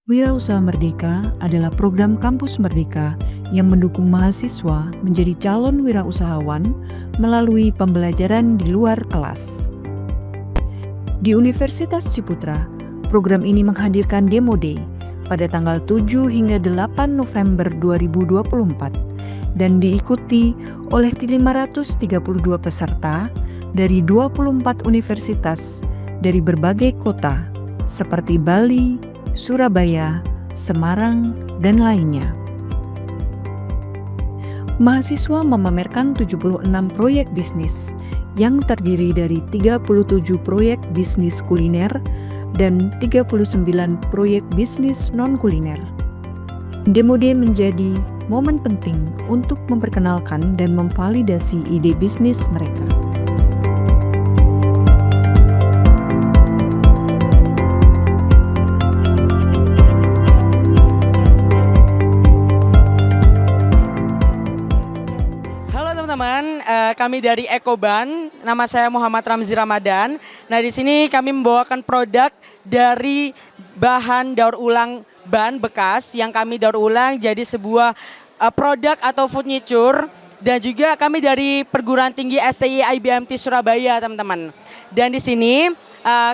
Wirausaha Merdeka adalah program kampus merdeka yang mendukung mahasiswa menjadi calon wirausahawan melalui pembelajaran di luar kelas. Di Universitas Ciputra, program ini menghadirkan Demo Day pada tanggal 7 hingga 8 November 2024 dan diikuti oleh 532 peserta dari 24 universitas dari berbagai kota seperti Bali, Surabaya, Semarang, dan lainnya. Mahasiswa memamerkan 76 proyek bisnis yang terdiri dari 37 proyek bisnis kuliner dan 39 proyek bisnis non-kuliner. Demo Day menjadi momen penting untuk memperkenalkan dan memvalidasi ide bisnis mereka. Teman-teman, kami dari Ekoban, nama saya Muhammad Ramzi Ramadan. Nah, di sini kami membawakan produk dari bahan daur ulang ban bekas yang kami daur ulang jadi sebuah produk atau furniture. Dan juga kami dari Perguruan Tinggi STI IBMT Surabaya, teman-teman. Dan di sini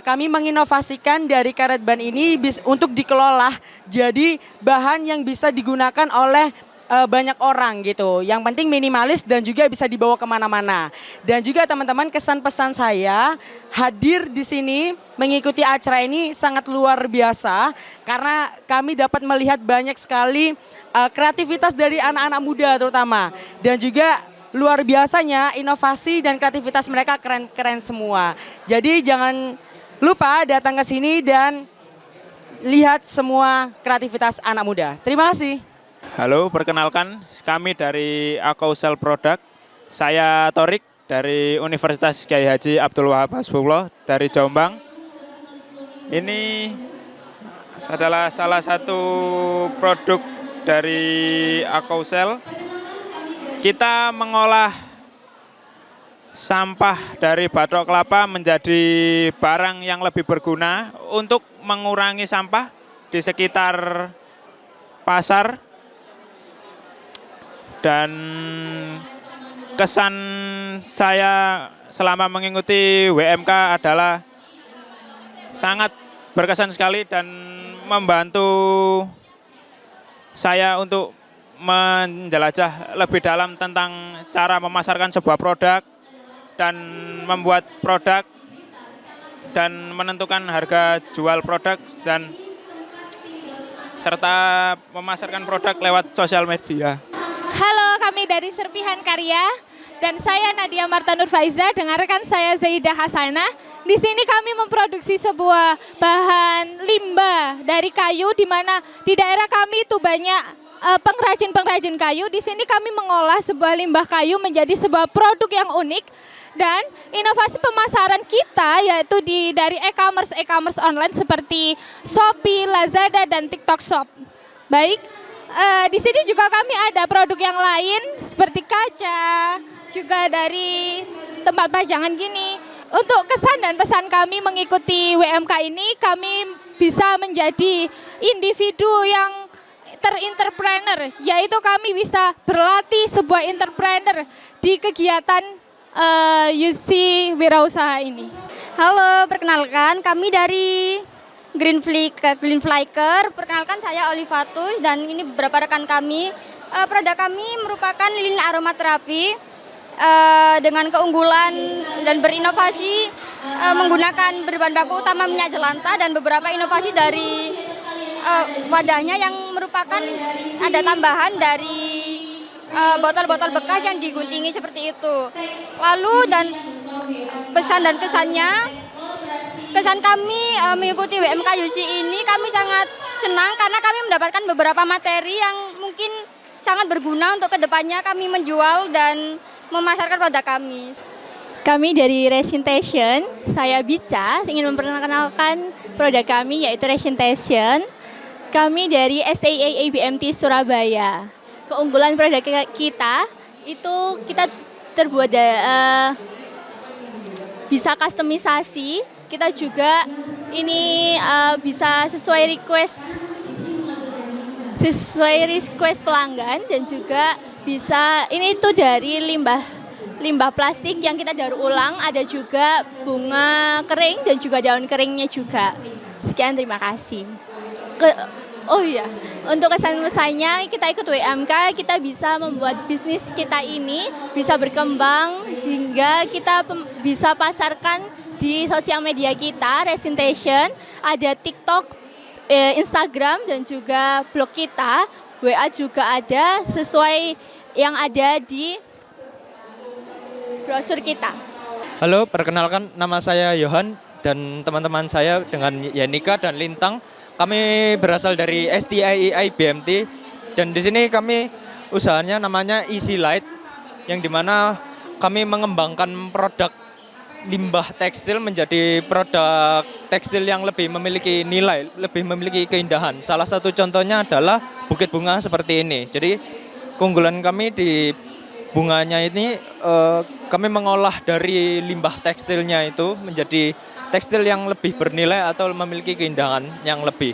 kami menginovasikan dari karet ban ini untuk dikelola jadi bahan yang bisa digunakan oleh banyak orang gitu. Yang penting minimalis dan juga bisa dibawa kemana-mana. Dan juga teman-teman, kesan pesan saya hadir di sini mengikuti acara ini sangat luar biasa karena kami dapat melihat banyak sekali kreativitas dari anak-anak muda terutama. Dan juga luar biasanya inovasi dan kreativitas mereka keren-keren semua. Jadi jangan lupa datang ke sini dan lihat semua kreativitas anak muda. Terima kasih. Halo, perkenalkan kami dari Akausel Product. Saya Torik dari Universitas Kyai Haji Abdul Wahab Hasbullah dari Jombang. Ini adalah salah satu produk dari Akausel. Kita mengolah sampah dari batok kelapa menjadi barang yang lebih berguna untuk mengurangi sampah di sekitar pasar. Dan kesan saya selama mengikuti WMK adalah sangat berkesan sekali dan membantu saya untuk menjelajah lebih dalam tentang cara memasarkan sebuah produk dan membuat produk dan menentukan harga jual produk dan serta memasarkan produk lewat sosial media. Halo, kami dari Serpihan Karya dan saya Nadia Marta Nurfaiza dengan rekan saya Zaidah Hasanah. Di sini kami memproduksi sebuah bahan limbah dari kayu di mana di daerah kami itu banyak pengrajin-pengrajin kayu. Di sini kami mengolah sebuah limbah kayu menjadi sebuah produk yang unik dan inovasi pemasaran kita yaitu dari e-commerce online seperti Shopee, Lazada dan TikTok Shop. Baik. Di sini juga kami ada produk yang lain seperti kaca, juga dari tempat pajangan gini. Untuk kesan dan pesan kami mengikuti WMK ini, kami bisa menjadi individu yang terentrepreneur, yaitu kami bisa berlatih sebuah entrepreneur di kegiatan UC Wirausaha ini. Halo, perkenalkan kami dari Green Flicker. Perkenalkan saya Olivatus dan ini beberapa rekan kami. Produk kami merupakan lilin aromaterapi dengan keunggulan dan berinovasi menggunakan berbahan baku utama minyak jelantah dan beberapa inovasi dari wadahnya yang merupakan ada tambahan dari botol-botol bekas yang diguntingi seperti itu. Lalu dan pesan dan kesan kami mengikuti WMK UC ini, kami sangat senang karena kami mendapatkan beberapa materi yang mungkin sangat berguna untuk kedepannya kami menjual dan memasarkan produk kami. Kami dari Resintation, saya Bica, ingin memperkenalkan produk kami yaitu Resintation. Kami dari STI IBMT Surabaya. Keunggulan produk kita itu kita terbuat bisa kustomisasi. Kita juga ini bisa sesuai request sesuai request pelanggan dan juga bisa ini tuh dari limbah plastik yang kita daur ulang, ada juga bunga kering dan juga daun keringnya juga. Sekian, terima kasih. Oh iya, untuk kesan-pesannya kita ikut WMK, kita bisa membuat bisnis kita ini bisa berkembang hingga kita bisa pasarkan di sosial media kita, Resintation, ada TikTok, Instagram dan juga blog kita, WA juga ada sesuai yang ada di brosur kita. Halo, perkenalkan nama saya Yohan dan teman-teman saya dengan Yanika dan Lintang. Kami berasal dari STIEI BMT dan di sini kami usahanya namanya Easy Light yang dimana kami mengembangkan produk limbah tekstil menjadi produk tekstil yang lebih memiliki nilai, lebih memiliki keindahan. Salah satu contohnya adalah bukit bunga seperti ini. Jadi keunggulan kami di bunganya ini kami mengolah dari limbah tekstilnya itu menjadi tekstil yang lebih bernilai atau memiliki keindahan yang lebih.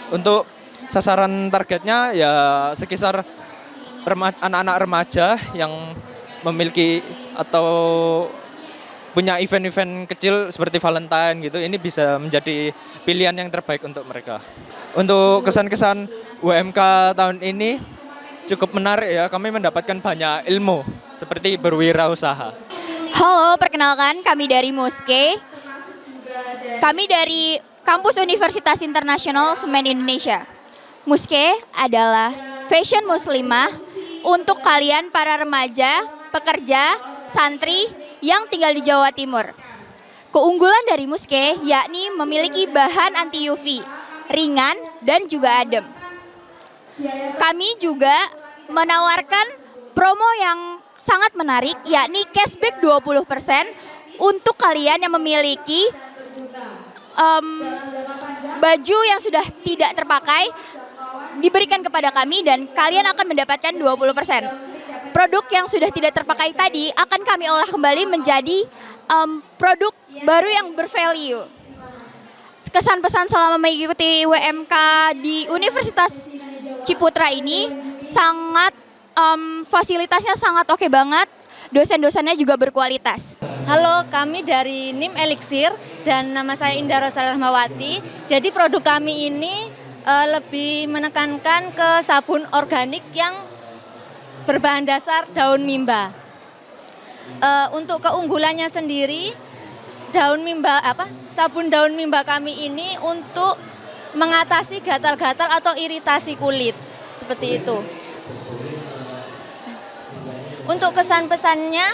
Untuk sasaran targetnya ya sekitar anak-anak remaja yang memiliki atau punya event-event kecil seperti Valentine gitu. Ini bisa menjadi pilihan yang terbaik untuk mereka. Untuk kesan-kesan UMK tahun ini cukup menarik ya, kami mendapatkan banyak ilmu seperti berwirausaha. Halo, perkenalkan kami dari Muske. Kami dari Kampus Universitas Internasional Semen Indonesia. Muske adalah fashion muslimah untuk kalian para remaja, pekerja, santri yang tinggal di Jawa Timur. Keunggulan dari Muske yakni memiliki bahan anti UV, ringan dan juga adem. Kami juga menawarkan promo yang sangat menarik yakni cashback 20% untuk kalian yang memiliki baju yang sudah tidak terpakai diberikan kepada kami dan kalian akan mendapatkan 20%. Produk yang sudah tidak terpakai tadi akan kami olah kembali menjadi produk baru yang bervalue. Kesan pesan selama mengikuti WMK di Universitas Ciputra ini sangat fasilitasnya sangat oke banget. Dosen-dosennya juga berkualitas. Halo, kami dari NIM Elixir dan nama saya Indah Rosalia Rahmawati. Jadi produk kami ini lebih menekankan ke sabun organik yang berbahan dasar daun mimba. Untuk keunggulannya sendiri, sabun daun mimba kami ini untuk mengatasi gatal-gatal atau iritasi kulit seperti itu. Untuk kesan-pesannya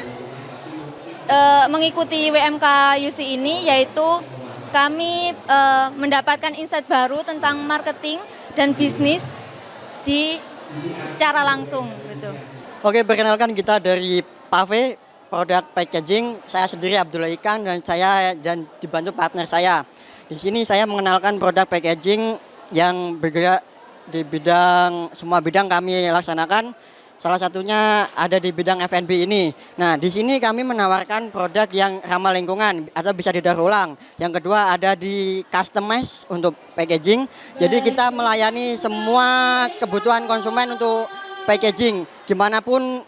mengikuti WMK UC ini yaitu kami mendapatkan insight baru tentang marketing dan bisnis secara langsung gitu. Oke, perkenalkan kita dari Pave Produk Packaging. Saya sendiri Abdullah Ikan dan dibantu partner saya. Di sini saya mengenalkan produk packaging yang bergerak di semua bidang kami laksanakan. Salah satunya ada di bidang F&B ini. Nah, di sini kami menawarkan produk yang ramah lingkungan atau bisa didaur ulang. Yang kedua ada di customize untuk packaging. Jadi kita melayani semua kebutuhan konsumen untuk packaging. Gimana pun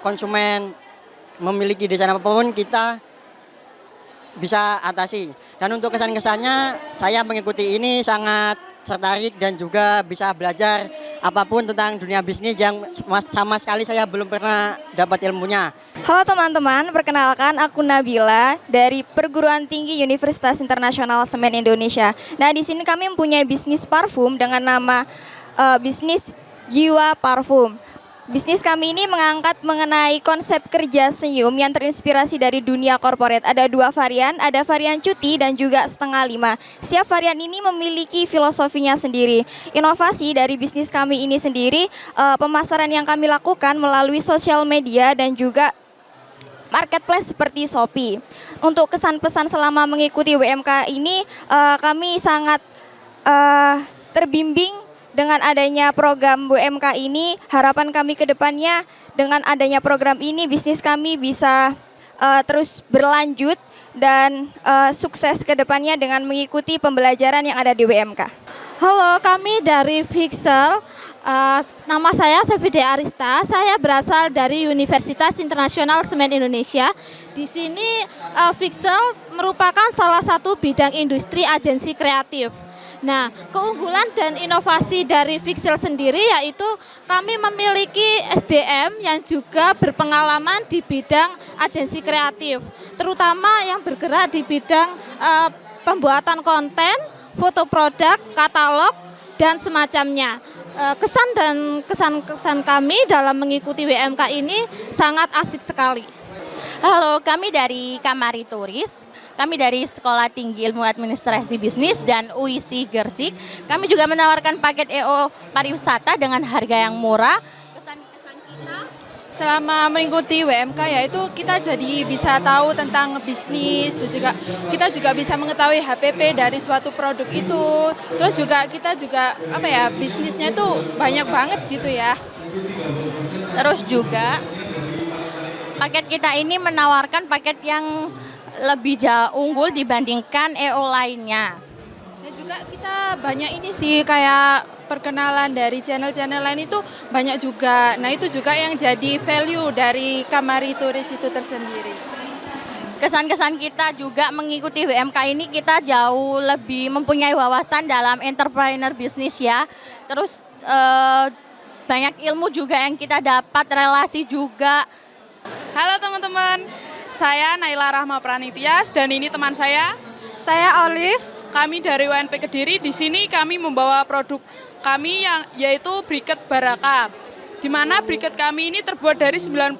konsumen memiliki desain apapun kita bisa atasi. Dan untuk kesan-kesannya saya mengikuti ini sangat tertarik dan juga bisa belajar apapun tentang dunia bisnis yang sama sekali saya belum pernah dapat ilmunya. Halo teman-teman, perkenalkan aku Nabila dari Perguruan Tinggi Universitas Internasional Semen Indonesia. Nah, di sini kami mempunyai bisnis parfum dengan nama bisnis Jiwa Parfum. Bisnis kami ini mengangkat mengenai konsep kerja senyum yang terinspirasi dari dunia korporat. Ada 2 varian, ada varian cuti dan juga setengah 5. Setiap varian ini memiliki filosofinya sendiri. Inovasi dari bisnis kami ini sendiri, pemasaran yang kami lakukan melalui sosial media dan juga marketplace seperti Shopee. Untuk kesan pesan selama mengikuti WMK ini, kami sangat terbimbing dengan adanya program WMK ini. Harapan kami ke depannya dengan adanya program ini bisnis kami bisa terus berlanjut dan sukses ke depannya dengan mengikuti pembelajaran yang ada di WMK. Halo, kami dari Vixel. Nama saya Sefide Arista. Saya berasal dari Universitas Internasional Semen Indonesia. Di sini Vixel merupakan salah satu bidang industri agensi kreatif. Nah, keunggulan dan inovasi dari Vixel sendiri yaitu kami memiliki SDM yang juga berpengalaman di bidang agensi kreatif, terutama yang bergerak di bidang pembuatan konten, foto produk, katalog, dan semacamnya. Kesan dan kesan kami dalam mengikuti WMK ini sangat asik sekali. Halo, kami dari Kamari Turis. Kami dari Sekolah Tinggi Ilmu Administrasi Bisnis dan UISI Gersik. Kami juga menawarkan paket EO pariwisata dengan harga yang murah. Kesan-kesan kita selama mengikuti WMK yaitu kita jadi bisa tahu tentang bisnis, kita juga bisa mengetahui HPP dari suatu produk itu. Terus juga kita juga bisnisnya itu banyak banget gitu ya. Terus juga paket kita ini menawarkan paket yang lebih unggul dibandingkan EO lainnya. Dan juga kita banyak ini sih kayak perkenalan dari channel-channel lain itu banyak juga. Nah itu juga yang jadi value dari Kamari Turis itu tersendiri. Kesan-kesan kita juga mengikuti WMK ini kita jauh lebih mempunyai wawasan dalam entrepreneur bisnis ya. Terus banyak ilmu juga yang kita dapat, relasi juga. Halo teman-teman, saya Naila Rahma Pranitias dan ini teman saya. Saya Olive. Kami dari UNP Kediri. Di sini kami membawa produk kami yaitu briket Baraka. Di mana briket kami ini terbuat dari 90%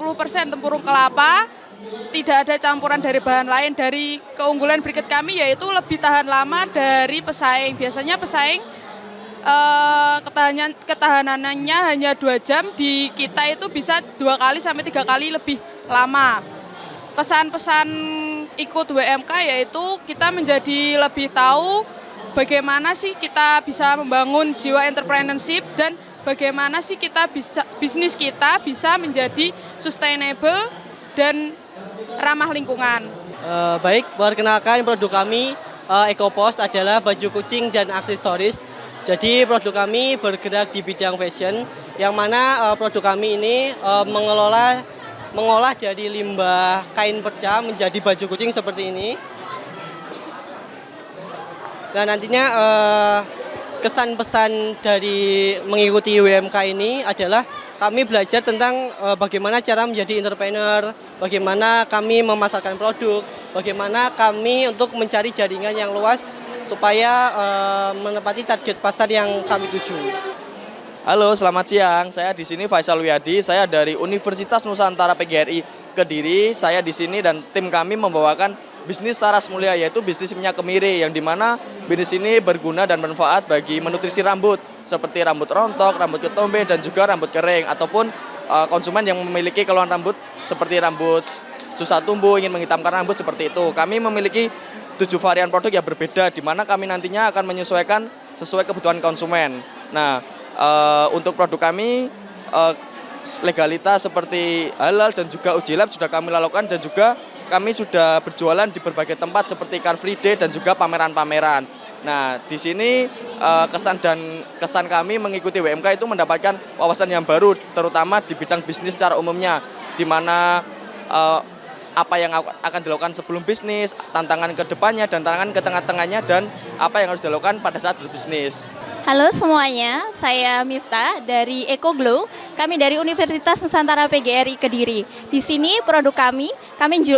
tempurung kelapa, tidak ada campuran dari bahan lain. Dari keunggulan briket kami yaitu lebih tahan lama dari pesaing. Biasanya pesaing ketahanannya hanya 2 jam, di kita itu bisa 2 kali sampai 3 kali lebih lama. Kesan-pesan ikut WMK yaitu kita menjadi lebih tahu bagaimana sih kita bisa membangun jiwa entrepreneurship dan bagaimana sih bisnis kita bisa menjadi sustainable dan ramah lingkungan. Baik, perkenalkan produk kami EcoPost adalah baju kucing dan aksesoris. Jadi produk kami bergerak di bidang fashion, yang mana produk kami ini mengolah dari limbah kain perca menjadi baju kucing seperti ini. Dan nantinya kesan pesan dari mengikuti WMK ini adalah kami belajar tentang bagaimana cara menjadi entrepreneur, bagaimana kami memasarkan produk, bagaimana kami untuk mencari jaringan yang luas supaya menepati target pasar yang kami tuju. Halo, selamat siang. Saya di sini Faisal Wiyadi. Saya dari Universitas Nusantara PGRI Kediri. Saya di sini dan tim kami membawakan bisnis Saras Mulia, yaitu bisnis minyak kemiri, yang dimana bisnis ini berguna dan bermanfaat bagi menutrisi rambut seperti rambut rontok, rambut ketombe, dan juga rambut kering, ataupun konsumen yang memiliki keluhan rambut seperti rambut susah tumbuh, ingin menghitamkan rambut seperti itu. Kami memiliki 7 varian produk yang berbeda, di mana kami nantinya akan menyesuaikan sesuai kebutuhan konsumen. Nah, untuk produk kami legalitas seperti halal dan juga uji lab sudah kami lakukan, dan juga kami sudah berjualan di berbagai tempat seperti Car Free Day dan juga pameran-pameran. Nah, di sini kesan kami mengikuti WMK itu mendapatkan wawasan yang baru, terutama di bidang bisnis secara umumnya, di mana apa yang akan dilakukan sebelum bisnis, tantangan ke depannya dan tantangan ke tengah-tengahnya, dan apa yang harus dilakukan pada saat berbisnis. Halo semuanya, saya Miftah dari EcoGlow. Kami dari Universitas Nusantara PGRI Kediri. Di sini produk kami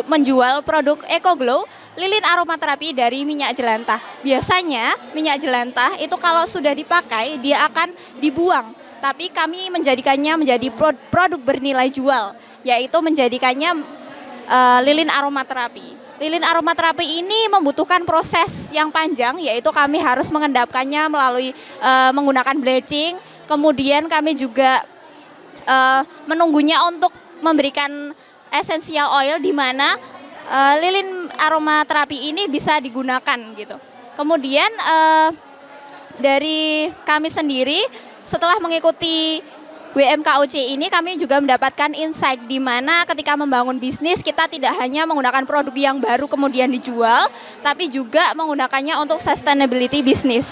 menjual produk EcoGlow, lilin aromaterapi dari minyak jelantah. Biasanya minyak jelantah itu kalau sudah dipakai dia akan dibuang, tapi kami menjadikannya menjadi produk bernilai jual, yaitu menjadikannya lilin aromaterapi. Lilin aromaterapi ini membutuhkan proses yang panjang, yaitu kami harus mengendapkannya melalui menggunakan bleaching. Kemudian kami juga menunggunya untuk memberikan essential oil, di mana lilin aromaterapi ini bisa digunakan gitu. Kemudian dari kami sendiri setelah mengikuti WMKOC ini kami juga mendapatkan insight di mana ketika membangun bisnis kita tidak hanya menggunakan produk yang baru kemudian dijual, tapi juga menggunakannya untuk sustainability bisnis.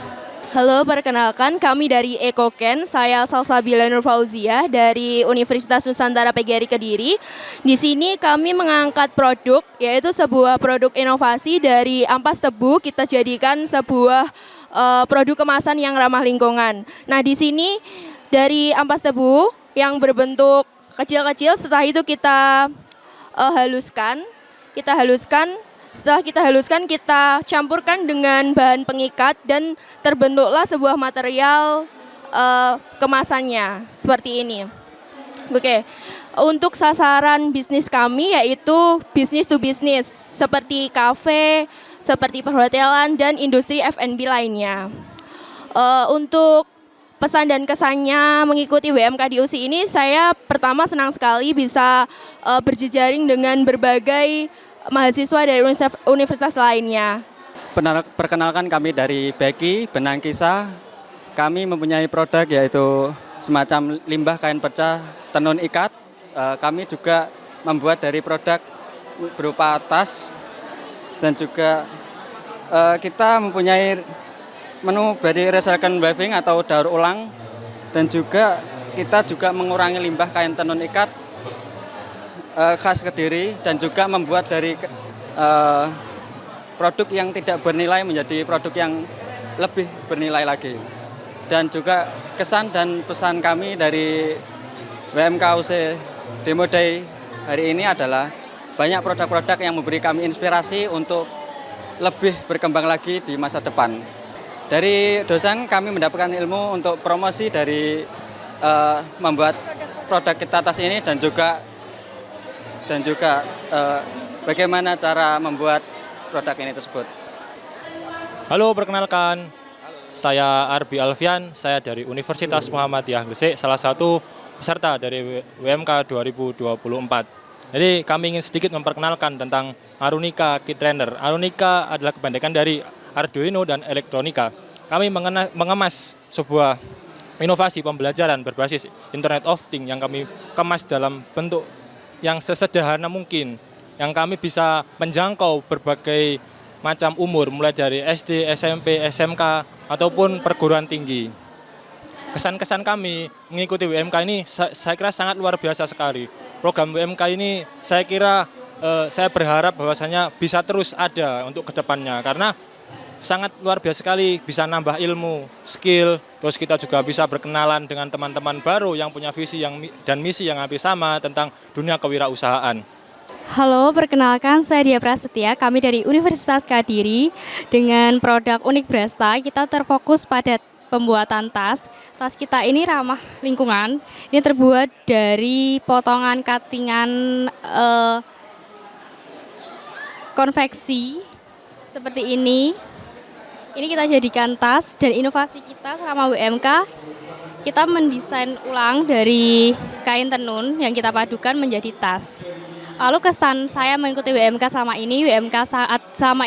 Halo, perkenalkan kami dari EcoCan. Saya Salsabila Nur Fauzia dari Universitas Nusantara PGRI Kediri. Di sini kami mengangkat produk, yaitu sebuah produk inovasi dari ampas tebu kita jadikan sebuah produk kemasan yang ramah lingkungan. Nah, di sini dari ampas tebu yang berbentuk kecil-kecil, setelah itu kita haluskan. Setelah kita haluskan, kita campurkan dengan bahan pengikat dan terbentuklah sebuah material kemasannya seperti ini. Oke, untuk sasaran bisnis kami yaitu bisnis to bisnis seperti kafe, seperti perhotelan dan industri F&B lainnya. Untuk pesan dan kesannya mengikuti WMK di USI ini, saya pertama senang sekali bisa berjejaring dengan berbagai mahasiswa dari universitas lainnya. Perkenalkan kami dari Beki, Benang Kisah. Kami mempunyai produk yaitu semacam limbah kain perca tenun ikat. Kami juga membuat dari produk berupa tas dan juga kita mempunyai menu dari recycling weaving atau daur ulang, dan juga kita juga mengurangi limbah kain tenun ikat khas Kediri, dan juga membuat dari produk yang tidak bernilai menjadi produk yang lebih bernilai lagi. Dan juga kesan dan pesan kami dari WMK UC Demo Day hari ini adalah banyak produk-produk yang memberi kami inspirasi untuk lebih berkembang lagi di masa depan. Dari dosen kami mendapatkan ilmu untuk promosi dari membuat produk kita tas ini, dan juga bagaimana cara membuat produk ini tersebut. Halo, perkenalkan. Saya Arbi Alfian, saya dari Universitas Muhammadiyah Gresik, salah satu peserta dari WMK 2024. Jadi kami ingin sedikit memperkenalkan tentang Arunika Kit Trainer. Arunika adalah kependekan dari Arduino dan elektronika. Kami mengemas sebuah inovasi pembelajaran berbasis Internet of Things yang kami kemas dalam bentuk yang sesederhana mungkin, yang kami bisa menjangkau berbagai macam umur, mulai dari SD, SMP, SMK, ataupun perguruan tinggi. Kesan-kesan kami mengikuti WMK ini saya kira sangat luar biasa sekali. Program WMK ini saya kira saya berharap bahwasanya bisa terus ada untuk kedepannya, karena sangat luar biasa sekali, bisa nambah ilmu, skill, terus kita juga bisa berkenalan dengan teman-teman baru yang punya visi dan misi yang hampir sama tentang dunia kewirausahaan. Halo, perkenalkan saya Dia Prasetya, kami dari Universitas Kediri. Dengan produk Unik Brasta, kita terfokus pada pembuatan tas. Tas kita ini ramah lingkungan, ini terbuat dari potongan cuttingan konveksi seperti ini. Ini kita jadikan tas, dan inovasi kita selama WMK, kita mendesain ulang dari kain tenun yang kita padukan menjadi tas. Lalu kesan saya mengikuti WMK selama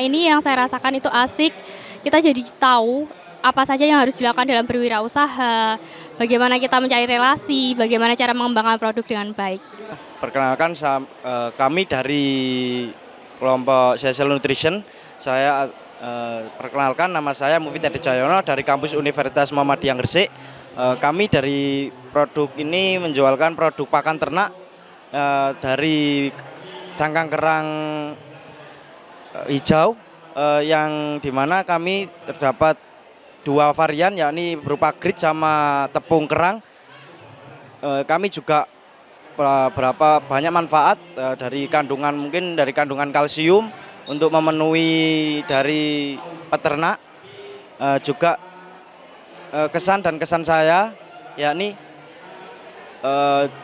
ini yang saya rasakan itu asik. Kita jadi tahu apa saja yang harus dilakukan dalam berwirausaha, bagaimana kita mencari relasi, bagaimana cara mengembangkan produk dengan baik. Perkenalkan kami dari kelompok Social Nutrition. Saya perkenalkan, nama saya Mufid Adi Cahyono dari kampus Universitas Muhammadiyah Gresik. Kami dari produk ini menjualkan produk pakan ternak dari cangkang kerang hijau, yang dimana kami terdapat dua varian, yakni berupa grit sama tepung kerang. Kami juga berapa banyak manfaat dari kandungan kalsium untuk memenuhi dari peternak. Juga kesan saya yakni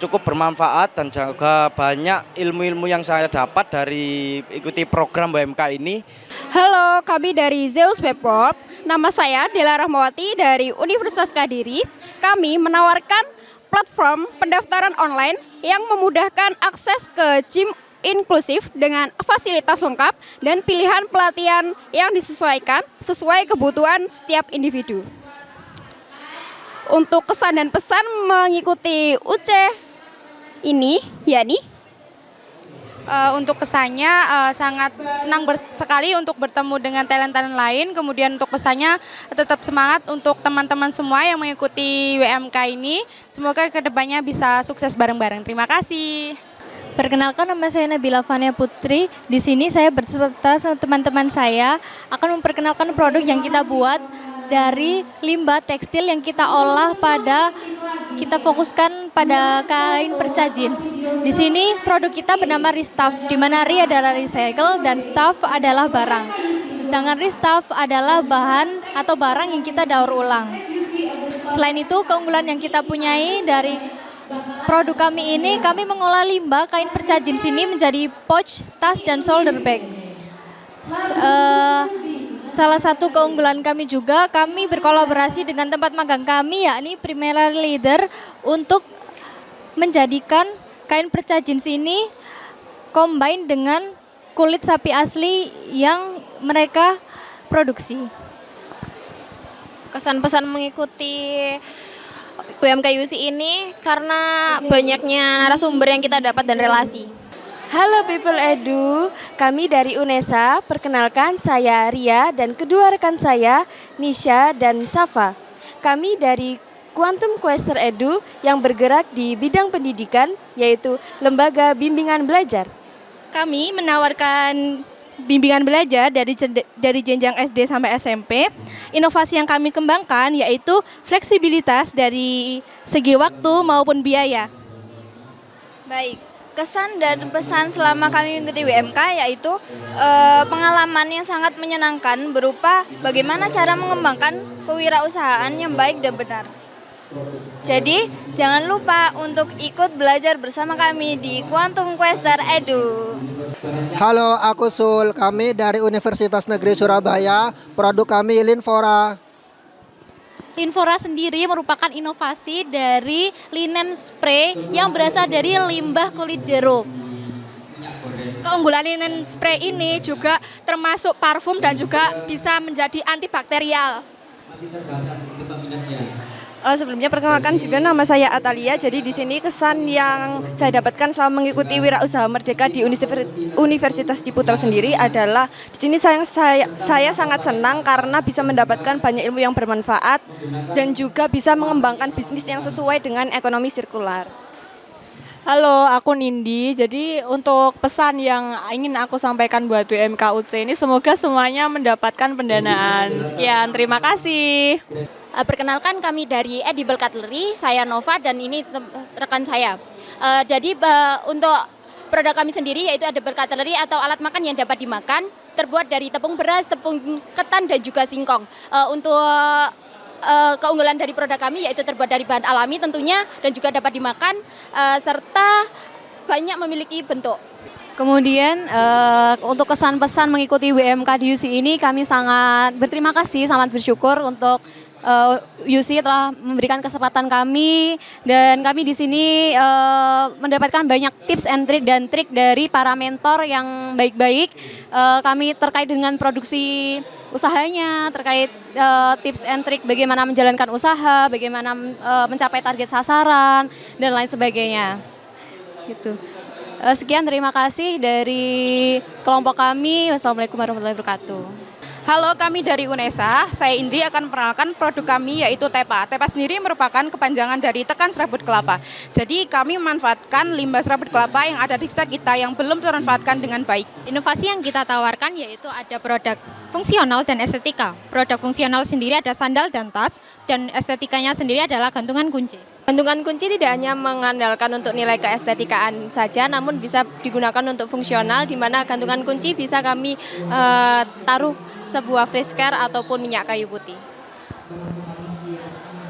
cukup bermanfaat, dan juga banyak ilmu-ilmu yang saya dapat dari ikuti program WMK ini. Halo, kami dari Zeus Webcorp. Nama saya Dela Rahmawati dari Universitas Kediri. Kami menawarkan platform pendaftaran online yang memudahkan akses ke gym inklusif dengan fasilitas lengkap dan pilihan pelatihan yang disesuaikan sesuai kebutuhan setiap individu. Untuk kesan dan pesan mengikuti UC ini, yakni Untuk kesannya sangat senang sekali untuk bertemu dengan talent-talent lain. Kemudian untuk pesannya tetap semangat untuk teman-teman semua yang mengikuti WMK ini. Semoga kedepannya bisa sukses bareng-bareng. Terima kasih. Perkenalkan, nama saya Nabila Fania Putri. Di sini saya berserta sama teman-teman saya akan memperkenalkan produk yang kita buat dari limbah tekstil yang kita olah kita fokuskan pada kain perca jeans. Di sini produk kita bernama Ristaff, di mana Ri adalah recycle dan Staff adalah barang. Sedangkan Ristaff adalah bahan atau barang yang kita daur ulang. Selain itu, keunggulan yang kita punyai dari produk kami ini, kami mengolah limbah kain perca jeans ini menjadi pouch, tas, dan shoulder bag. Salah satu keunggulan kami juga, kami berkolaborasi dengan tempat magang kami, yakni Primera Leather, untuk menjadikan kain perca jeans ini combine dengan kulit sapi asli yang mereka produksi. Kesan pesan mengikuti WMK UC ini karena banyaknya narasumber yang kita dapat dan relasi. Halo People Edu, kami dari UNESA. Perkenalkan, saya Ria dan kedua rekan saya, Nisha dan Safa. Kami dari Quantum Quester Edu yang bergerak di bidang pendidikan, yaitu Lembaga Bimbingan Belajar. Kami menawarkan bimbingan belajar dari jenjang SD sampai SMP. Inovasi yang kami kembangkan yaitu fleksibilitas dari segi waktu maupun biaya. Baik, kesan dan pesan selama kami mengikuti WMK yaitu pengalaman yang sangat menyenangkan berupa bagaimana cara mengembangkan kewirausahaan yang baik dan benar. Jadi, jangan lupa untuk ikut belajar bersama kami di Quantum Quester Edu. Halo, aku Sul. Kami dari Universitas Negeri Surabaya. Produk kami Linfora. Linfora sendiri merupakan inovasi dari linen spray yang berasal dari limbah kulit jeruk. Keunggulan linen spray ini juga termasuk parfum dan juga bisa menjadi antibakterial. Sebelumnya perkenalkan juga nama saya Atalia. Jadi di sini kesan yang saya dapatkan selama mengikuti Wirausaha Merdeka di Universitas Ciputra sendiri adalah di sini saya sangat senang karena bisa mendapatkan banyak ilmu yang bermanfaat dan juga bisa mengembangkan bisnis yang sesuai dengan ekonomi sirkular. Halo, aku Nindi. Jadi untuk pesan yang ingin aku sampaikan buat WMK UC ini, semoga semuanya mendapatkan pendanaan. Sekian, terima kasih. Perkenalkan, kami dari Edible Cutlery, saya Nova dan ini rekan saya. Jadi untuk produk kami sendiri yaitu Edible Cutlery atau alat makan yang dapat dimakan, terbuat dari tepung beras, tepung ketan dan juga singkong. Untuk keunggulan dari produk kami yaitu terbuat dari bahan alami tentunya dan juga dapat dimakan serta banyak memiliki bentuk. Kemudian untuk kesan pesan mengikuti WMK di UC ini, kami sangat berterima kasih, sangat bersyukur untuk UC telah memberikan kesempatan kami, dan kami di sini mendapatkan banyak tips and trik dari para mentor yang baik-baik. Kami terkait dengan produksi usahanya, terkait tips and trik bagaimana menjalankan usaha, bagaimana mencapai target sasaran dan lain sebagainya. Gitu. Sekian, terima kasih dari kelompok kami. Wassalamualaikum warahmatullahi wabarakatuh. Halo, kami dari UNESA. Saya Indri akan memperkenalkan produk kami yaitu TEPA. TEPA sendiri merupakan kepanjangan dari tekan serabut kelapa. Jadi kami memanfaatkan limbah serabut kelapa yang ada di sekitar kita yang belum termanfaatkan dengan baik. Inovasi yang kita tawarkan yaitu ada produk fungsional dan estetika. Produk fungsional sendiri ada sandal dan tas, dan estetikanya sendiri adalah gantungan kunci. Gantungan kunci tidak hanya mengandalkan untuk nilai keestetikaan saja, namun bisa digunakan untuk fungsional, di mana gantungan kunci bisa kami taruh sebuah frisker ataupun minyak kayu putih.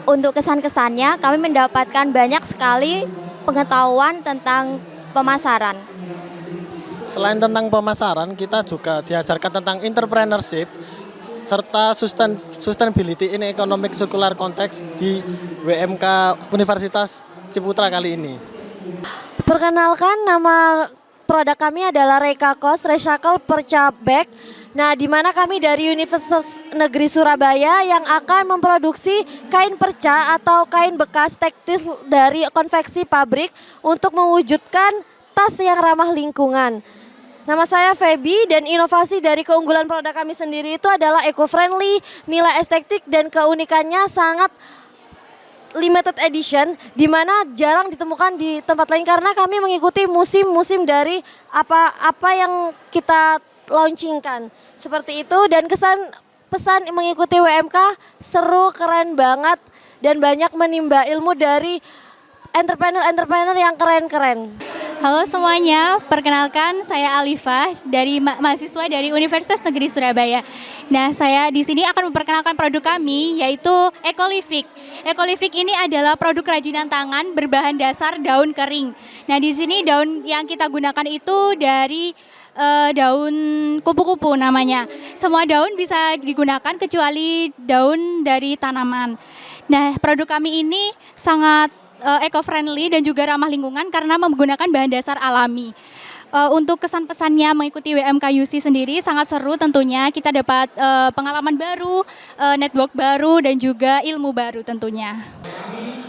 Untuk kesan-kesannya, kami mendapatkan banyak sekali pengetahuan tentang pemasaran. Selain tentang pemasaran, kita juga diajarkan tentang entrepreneurship serta sustainability in economic circular context di WMK Universitas Ciputra kali ini. Perkenalkan, nama produk kami adalah Reka Kos Recycle Perca Bag. Nah, di mana kami dari Universitas Negeri Surabaya yang akan memproduksi kain perca atau kain bekas tekstil dari konveksi pabrik untuk mewujudkan tas yang ramah lingkungan. Nama saya Feby dan inovasi dari keunggulan produk kami sendiri itu adalah eco-friendly, nilai estetik dan keunikannya sangat limited edition di mana jarang ditemukan di tempat lain karena kami mengikuti musim-musim dari apa yang kita launchingkan. Seperti itu dan pesan mengikuti WMK seru, keren banget dan banyak menimba ilmu dari entrepreneur yang keren-keren. Halo semuanya, perkenalkan saya Alifah dari mahasiswa dari Universitas Negeri Surabaya. Nah, saya di sini akan memperkenalkan produk kami yaitu Ecolivik. Ecolivik ini adalah produk kerajinan tangan berbahan dasar daun kering. Nah, di sini daun yang kita gunakan itu dari daun kupu-kupu namanya. Semua daun bisa digunakan kecuali daun dari tanaman. Nah, produk kami ini sangat eco-friendly dan juga ramah lingkungan karena menggunakan bahan dasar alami. Untuk kesan-pesannya mengikuti WMK UC sendiri sangat seru tentunya. Kita dapat pengalaman baru, network baru dan juga ilmu baru tentunya.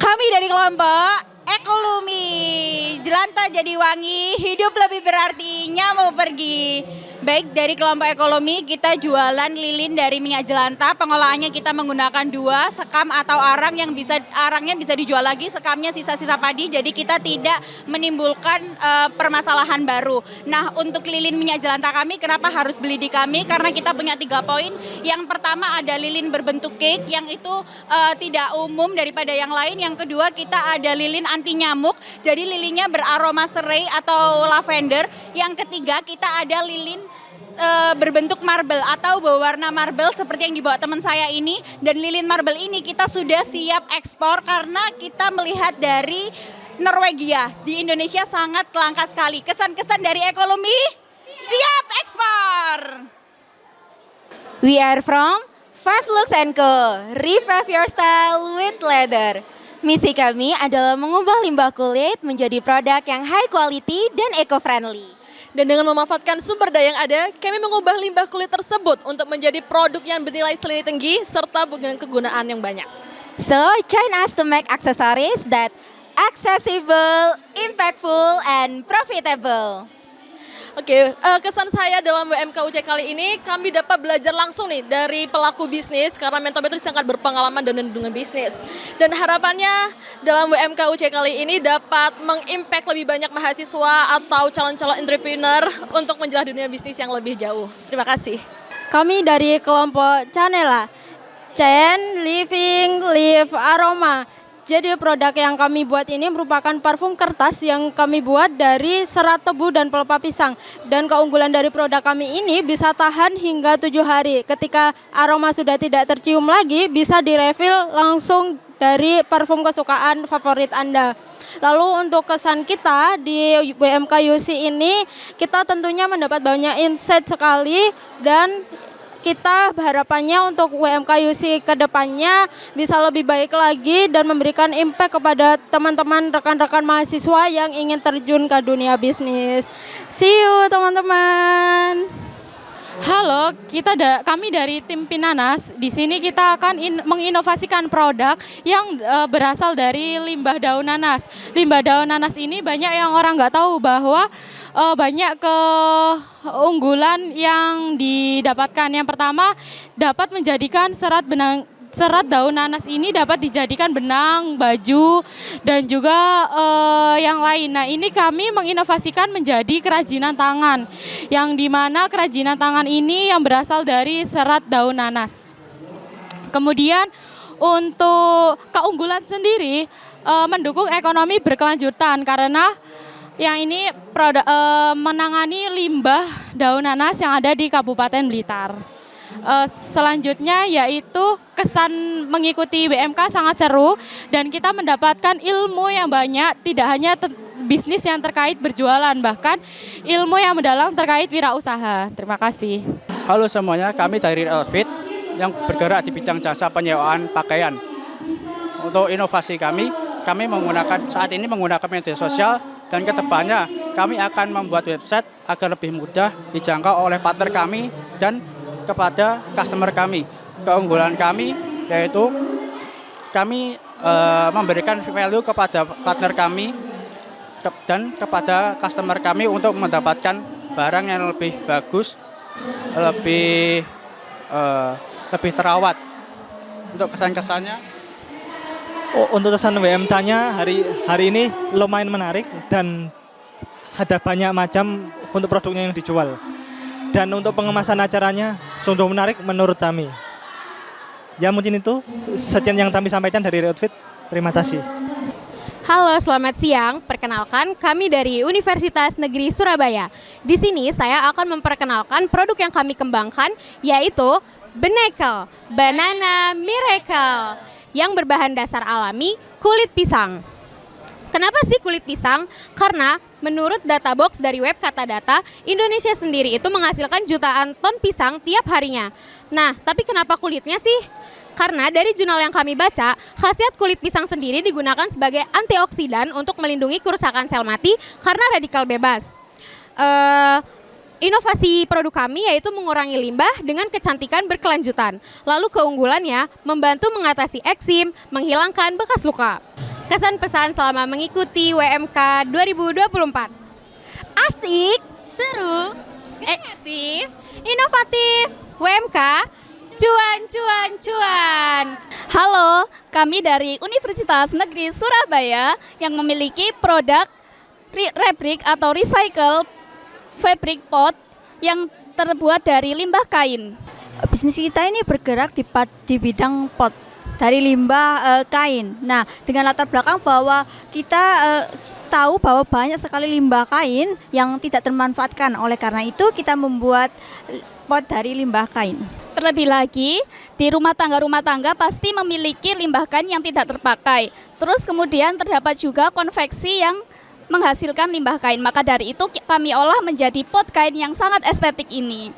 Kami dari kelompok Ekolumi, jelantah jadi wangi, hidup lebih berarti, nyamuk pergi. Baik, dari kelompok Ekolumi kita jualan lilin dari minyak jelantah. Pengolahannya kita menggunakan 2, sekam atau arang yang arangnya bisa dijual lagi, sekamnya sisa-sisa padi. Jadi kita tidak menimbulkan permasalahan baru. Nah, untuk lilin minyak jelantah kami kenapa harus beli di kami? Karena kita punya 3 poin. Yang pertama ada lilin berbentuk cake yang itu tidak umum daripada yang lain. Yang kedua kita ada lilin anti nyamuk. Jadi lilinnya beraroma serai atau lavender. Yang ketiga kita ada lilin berbentuk marble atau berwarna marble seperti yang dibawa teman saya ini. Dan lilin marble ini kita sudah siap ekspor karena kita melihat dari Norwegia. Di Indonesia sangat langka sekali. Kesan-kesan dari Ekolumi, siap ekspor. We are from Five Looks & Co. Revive your style with leather. Misi kami adalah mengubah limbah kulit menjadi produk yang high quality dan eco-friendly. Dan dengan memanfaatkan sumber daya yang ada, kami mengubah limbah kulit tersebut untuk menjadi produk yang bernilai seni tinggi serta dengan kegunaan yang banyak. So, join us to make accessories that accessible, impactful, and profitable. Oke, kesan saya dalam WMK UC kali ini, kami dapat belajar langsung nih dari pelaku bisnis karena mentor itu sangat berpengalaman dengan bisnis. Dan harapannya dalam WMK UC kali ini dapat mengimpact lebih banyak mahasiswa atau calon-calon entrepreneur untuk menjelaskan dunia bisnis yang lebih jauh. Terima kasih. Kami dari kelompok Canela, Chain Living Live Aroma. Jadi produk yang kami buat ini merupakan parfum kertas yang kami buat dari serat tebu dan pelepah pisang. Dan keunggulan dari produk kami ini bisa tahan hingga 7 hari. Ketika aroma sudah tidak tercium lagi, bisa direfill langsung dari parfum kesukaan favorit Anda. Lalu untuk kesan kita di WMK UC ini, kita tentunya mendapat banyak insight sekali dan kita harapannya untuk WMK UC ke depannya bisa lebih baik lagi dan memberikan impact kepada teman-teman rekan-rekan mahasiswa yang ingin terjun ke dunia bisnis. See you teman-teman. Halo, kami dari tim Pinanas. Di sini kita akan menginovasikan produk yang berasal dari limbah daun nanas. Limbah daun nanas ini banyak yang orang nggak tahu bahwa banyak keunggulan yang didapatkan. Yang pertama, dapat menjadikan serat daun nanas ini dapat dijadikan benang, baju, dan juga yang lain. Nah, ini kami menginovasikan menjadi kerajinan tangan, yang dimana kerajinan tangan ini yang berasal dari serat daun nanas. Kemudian untuk keunggulan sendiri mendukung ekonomi berkelanjutan karena yang ini menangani limbah daun nanas yang ada di Kabupaten Blitar. Selanjutnya yaitu kesan mengikuti WMK sangat seru dan kita mendapatkan ilmu yang banyak, tidak hanya bisnis yang terkait berjualan, bahkan ilmu yang mendalam terkait wirausaha. Terima kasih. Halo semuanya, kami dari Outfit yang bergerak di bidang jasa penyewaan pakaian. Untuk inovasi kami saat ini menggunakan media sosial dan kedepannya kami akan membuat website agar lebih mudah dijangkau oleh partner kami dan kepada customer kami. Keunggulan kami yaitu kami memberikan value kepada partner kami dan kepada customer kami untuk mendapatkan barang yang lebih bagus, lebih terawat. Untuk kesan-kesannya, untuk kesan WMK-nya hari ini lumayan menarik dan ada banyak macam untuk produknya yang dijual. Dan untuk pengemasan acaranya sungguh menarik menurut kami. Ya mungkin itu sekian yang kami sampaikan dari Outfit. Terima kasih. Halo, selamat siang. Perkenalkan, kami dari Universitas Negeri Surabaya. Di sini saya akan memperkenalkan produk yang kami kembangkan, yaitu Benekel, Banana Miracle, yang berbahan dasar alami kulit pisang. Kenapa sih kulit pisang? Karena menurut data box dari web Katadata, Indonesia sendiri itu menghasilkan jutaan ton pisang tiap harinya. Nah, tapi kenapa kulitnya sih? Karena dari jurnal yang kami baca, khasiat kulit pisang sendiri digunakan sebagai antioksidan untuk melindungi kerusakan sel mati karena radikal bebas. Inovasi produk kami yaitu mengurangi limbah dengan kecantikan berkelanjutan. Lalu keunggulannya membantu mengatasi eksim, menghilangkan bekas luka. Kesan pesan selama mengikuti WMK 2024. Asik, seru, kreatif, inovatif. WMK, cuan, cuan, cuan. Halo, kami dari Universitas Negeri Surabaya yang memiliki produk rebrik atau recycle fabric pot yang terbuat dari limbah kain. Bisnis kita ini bergerak di bidang pot dari limbah kain. Nah, dengan latar belakang bahwa kita tahu bahwa banyak sekali limbah kain yang tidak termanfaatkan. Oleh karena itu kita membuat pot dari limbah kain. Terlebih lagi, di rumah tangga pasti memiliki limbah kain yang tidak terpakai. Terus kemudian terdapat juga konveksi yang menghasilkan limbah kain. Maka dari itu kami olah menjadi pot kain yang sangat estetik ini.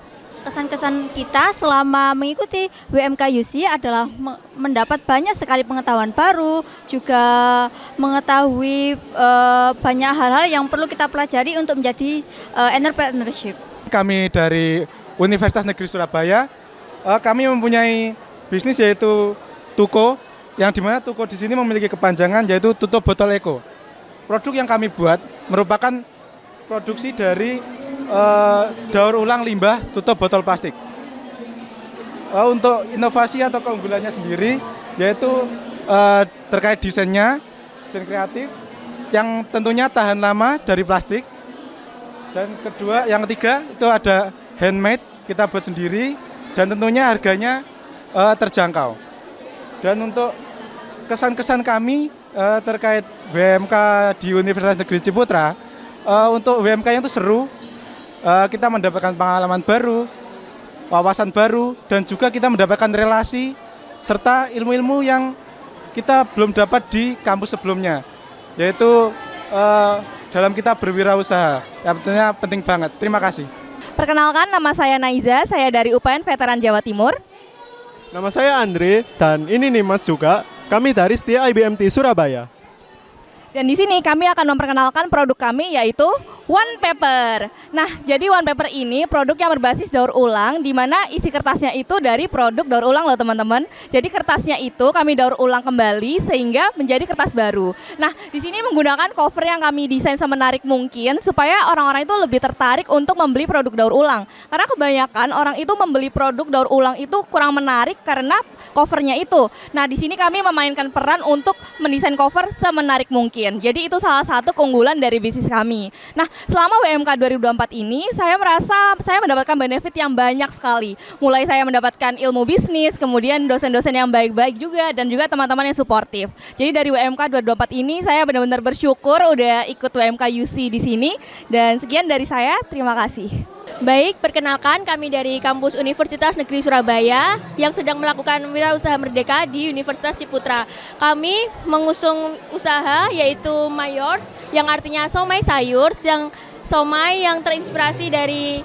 Kesan-kesan kita selama mengikuti WMK-UC adalah mendapat banyak sekali pengetahuan baru, juga mengetahui banyak hal-hal yang perlu kita pelajari untuk menjadi entrepreneurship. Kami dari Universitas Negeri Surabaya, kami mempunyai bisnis yaitu Tuko, yang dimana Tuko di sini memiliki kepanjangan yaitu Tutup Botol Eko. Produk yang kami buat merupakan produksi dari daur ulang limbah tutup botol plastik. Untuk inovasi atau keunggulannya sendiri yaitu terkait desain kreatif yang tentunya tahan lama dari plastik. Dan kedua, yang ketiga itu ada handmade, kita buat sendiri dan tentunya harganya terjangkau. Dan untuk kesan-kesan kami terkait WMK di Universitas Negeri Ciputra, untuk WMK-nya itu seru, kita mendapatkan pengalaman baru, wawasan baru, dan juga kita mendapatkan relasi serta ilmu-ilmu yang kita belum dapat di kampus sebelumnya, yaitu dalam kita berwirausaha, yang tentunya penting banget. Terima kasih. Perkenalkan, nama saya Naiza, saya dari UPN Veteran Jawa Timur. Nama saya Andre, dan ini Nimas juga. Kami dari Setia IBMT Surabaya. Dan di sini kami akan memperkenalkan produk kami yaitu One Paper. Nah, jadi One Paper ini produk yang berbasis daur ulang, di mana isi kertasnya itu dari produk daur ulang loh teman-teman. Jadi kertasnya itu kami daur ulang kembali sehingga menjadi kertas baru. Nah, di sini menggunakan cover yang kami desain semenarik mungkin supaya orang-orang itu lebih tertarik untuk membeli produk daur ulang. Karena kebanyakan orang itu membeli produk daur ulang itu kurang menarik karena covernya itu. Nah, di sini kami memainkan peran untuk mendesain cover semenarik mungkin. Jadi itu salah satu keunggulan dari bisnis kami. Nah, selama WMK 2024 ini saya merasa saya mendapatkan benefit yang banyak sekali. Mulai saya mendapatkan ilmu bisnis, kemudian dosen-dosen yang baik-baik juga, dan juga teman-teman yang suportif. Jadi dari WMK 2024 ini saya benar-benar bersyukur udah ikut WMK UC di sini. Dan sekian dari saya, terima kasih. Baik, perkenalkan kami dari kampus Universitas Negeri Surabaya yang sedang melakukan wirausaha merdeka di Universitas Ciputra. Kami mengusung usaha yaitu Mayors, yang artinya somai sayur, yang somai yang terinspirasi dari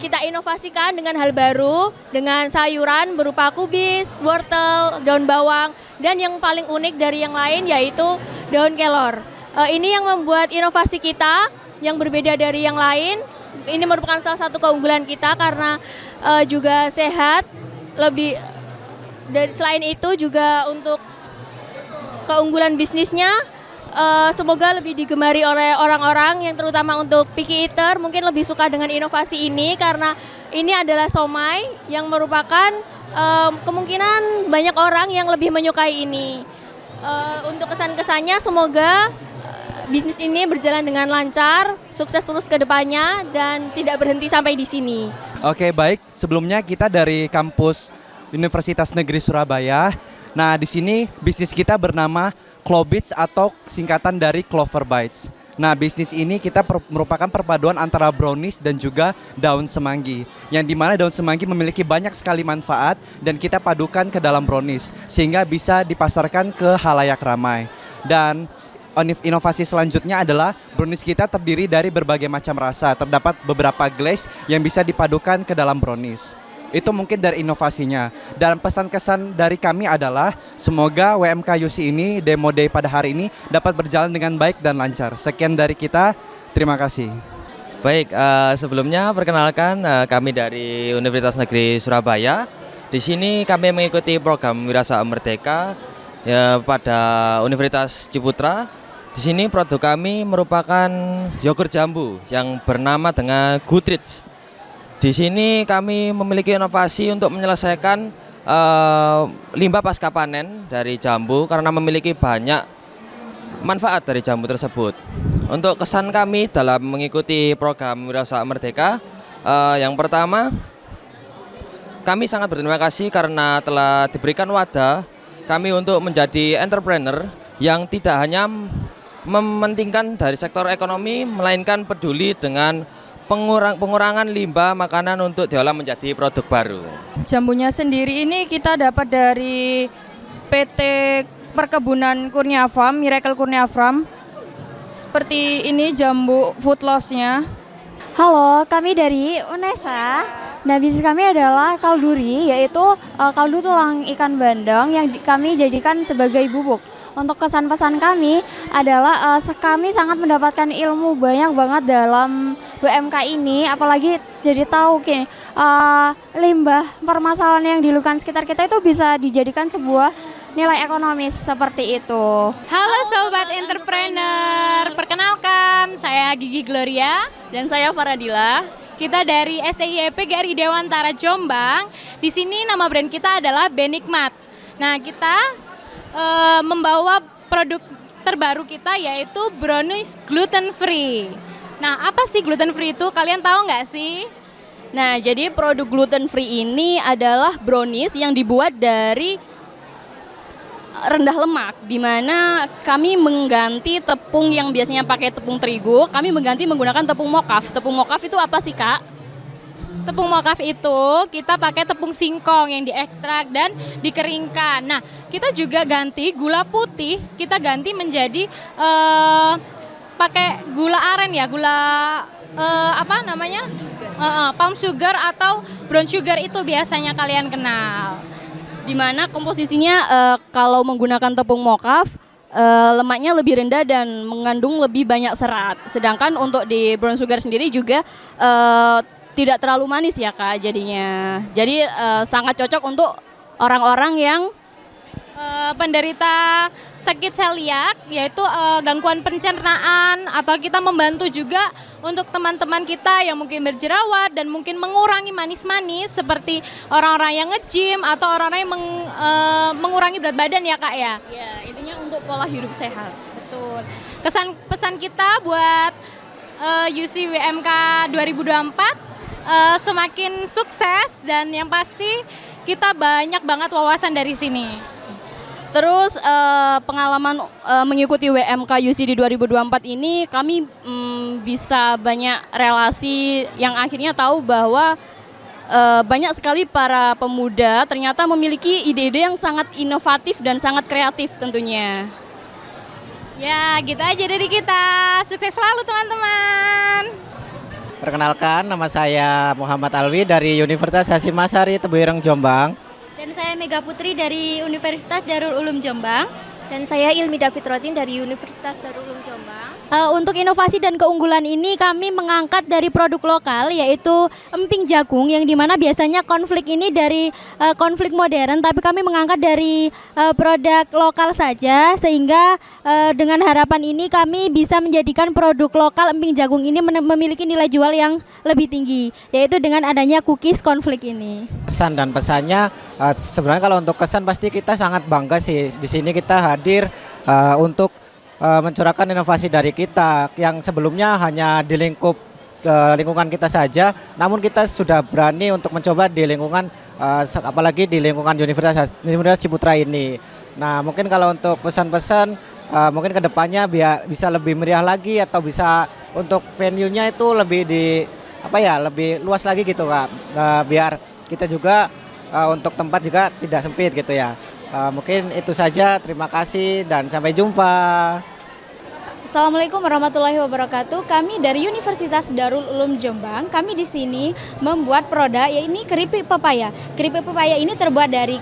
kita inovasikan dengan hal baru, dengan sayuran berupa kubis, wortel, daun bawang, dan yang paling unik dari yang lain yaitu daun kelor. Ini yang membuat inovasi kita yang berbeda dari yang lain. Ini merupakan salah satu keunggulan kita karena juga sehat. Lebih dari selain itu juga untuk keunggulan bisnisnya semoga lebih digemari oleh orang-orang yang terutama untuk picky eater mungkin lebih suka dengan inovasi ini karena ini adalah somai yang merupakan kemungkinan banyak orang yang lebih menyukai ini. Untuk kesan-kesannya semoga bisnis ini berjalan dengan lancar, sukses terus ke depannya dan tidak berhenti sampai di sini. Oke, baik. Sebelumnya kita dari kampus Universitas Negeri Surabaya. Nah, di sini bisnis kita bernama Clobits atau singkatan dari Clover Bites. Nah, bisnis ini kita merupakan perpaduan antara brownies dan juga daun semanggi. Yang dimana daun semanggi memiliki banyak sekali manfaat dan kita padukan ke dalam brownies sehingga bisa dipasarkan ke halayak ramai. Dan inovasi selanjutnya adalah brownies kita terdiri dari berbagai macam rasa. Terdapat beberapa glaze yang bisa dipadukan ke dalam brownies. Itu mungkin dari inovasinya. Dan pesan-kesan dari kami adalah semoga WMK UC ini, Demo Day pada hari ini dapat berjalan dengan baik dan lancar. Sekian dari kita, terima kasih. Baik, sebelumnya perkenalkan kami dari Universitas Negeri Surabaya. Di sini kami mengikuti program Wirausaha Merdeka pada Universitas Ciputra. Di sini produk kami merupakan yogurt jambu yang bernama dengan Goodreads. Di sini kami memiliki inovasi untuk menyelesaikan limbah pasca panen dari jambu karena memiliki banyak manfaat dari jambu tersebut. Untuk kesan kami dalam mengikuti program Wirausaha Merdeka, yang pertama, kami sangat berterima kasih karena telah diberikan wadah kami untuk menjadi entrepreneur yang tidak hanya mementingkan dari sektor ekonomi, melainkan peduli dengan pengurangan limbah makanan untuk diolah menjadi produk baru. Jambunya sendiri ini kita dapat dari PT Perkebunan Kurnia Farm, Miracle Kurnia Farm. Seperti ini jambu food loss-nya. Halo, kami dari UNESA. Nah, bisnis kami adalah kalduri, yaitu kaldu tulang ikan bandeng yang kami jadikan sebagai bubuk. Untuk kesan-pesan kami adalah kami sangat mendapatkan ilmu banyak banget dalam WMK ini, apalagi jadi tahu limbah permasalahan yang di lingkungan sekitar kita itu bisa dijadikan sebuah nilai ekonomis seperti itu. Halo Sobat Entrepreneur, perkenalkan saya Gigi Gloria dan saya Faradila. Kita dari STIEP GRI Dewantara Jombang. Di sini nama brand kita adalah Benikmat. Nah, kita membawa produk terbaru kita yaitu brownies gluten free. Nah, apa sih gluten free itu? Kalian tahu nggak sih? Nah, jadi produk gluten free ini adalah brownies yang dibuat dari rendah lemak, di mana kami mengganti tepung yang biasanya pakai tepung terigu, kami mengganti menggunakan tepung mokaf. Tepung mokaf itu apa sih, Kak? Tepung mokaf itu kita pakai tepung singkong yang diekstrak dan dikeringkan. Nah, kita juga ganti gula putih, kita ganti menjadi pakai gula aren ya, gula palm sugar atau brown sugar itu biasanya kalian kenal. Dimana komposisinya kalau menggunakan tepung mokaf lemaknya lebih rendah dan mengandung lebih banyak serat. Sedangkan untuk di brown sugar sendiri juga tidak terlalu manis ya Kak jadinya. Jadi sangat cocok untuk orang-orang yang penderita sakit seliak, yaitu gangguan pencernaan, atau kita membantu juga untuk teman-teman kita yang mungkin berjerawat dan mungkin mengurangi manis-manis seperti orang-orang yang nge-gym atau orang-orang yang mengurangi berat badan ya Kak ya. Ya, intinya untuk pola hidup sehat. Betul. Pesan kita buat UC WMK 2024 semakin sukses dan yang pasti kita banyak banget wawasan dari sini. Terus pengalaman mengikuti WMK UC di 2024 ini kami bisa banyak relasi yang akhirnya tahu bahwa banyak sekali para pemuda ternyata memiliki ide-ide yang sangat inovatif dan sangat kreatif tentunya. Ya, gitu aja dari kita. Sukses selalu teman-teman. Perkenalkan, nama saya Muhammad Alwi dari Universitas Hasyim Asyari Tebuireng Jombang. Dan saya Mega Putri dari Universitas Darul Ulum Jombang. Dan saya Ilmi David Rotin dari Universitas Darul Ulum Jombang. Untuk inovasi dan keunggulan ini kami mengangkat dari produk lokal yaitu emping jagung yang dimana biasanya konflik ini dari konflik modern, tapi kami mengangkat dari produk lokal saja sehingga dengan harapan ini kami bisa menjadikan produk lokal emping jagung ini memiliki nilai jual yang lebih tinggi, yaitu dengan adanya cookies konflik ini. Kesan dan pesannya sebenarnya kalau untuk kesan pasti kita sangat bangga sih. Di sini kita hadir untuk mencurahkan inovasi dari kita yang sebelumnya hanya di lingkup lingkungan kita saja, namun kita sudah berani untuk mencoba di lingkungan apalagi di lingkungan Universitas Ciputra ini. Nah, mungkin kalau untuk pesan-pesan mungkin kedepannya bisa lebih meriah lagi atau bisa untuk venue-nya itu lebih lebih luas lagi gitu Kak. Biar kita juga untuk tempat juga tidak sempit gitu ya. Mungkin itu saja, terima kasih dan sampai jumpa. Assalamualaikum warahmatullahi wabarakatuh. Kami dari Universitas Darul Ulum Jombang. Kami di sini membuat produk yaitu keripik pepaya. Keripik pepaya ini terbuat dari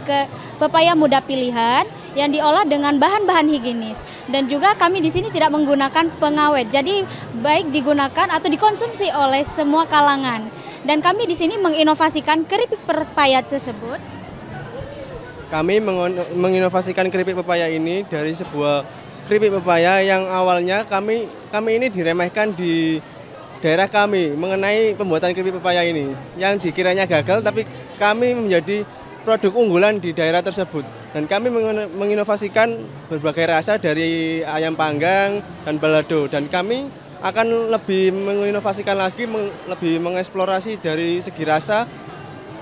pepaya muda pilihan yang diolah dengan bahan-bahan higienis. Dan juga kami di sini tidak menggunakan pengawet. Jadi baik digunakan atau dikonsumsi oleh semua kalangan. Dan kami di sini menginovasikan keripik pepaya tersebut. Kami menginovasikan keripik pepaya ini dari sebuah keripik pepaya yang awalnya kami ini diremehkan di daerah kami mengenai pembuatan keripik pepaya ini yang dikiranya gagal, tapi kami menjadi produk unggulan di daerah tersebut dan kami menginovasikan berbagai rasa dari ayam panggang dan balado, dan kami akan lebih menginovasikan lagi, lebih mengeksplorasi dari segi rasa,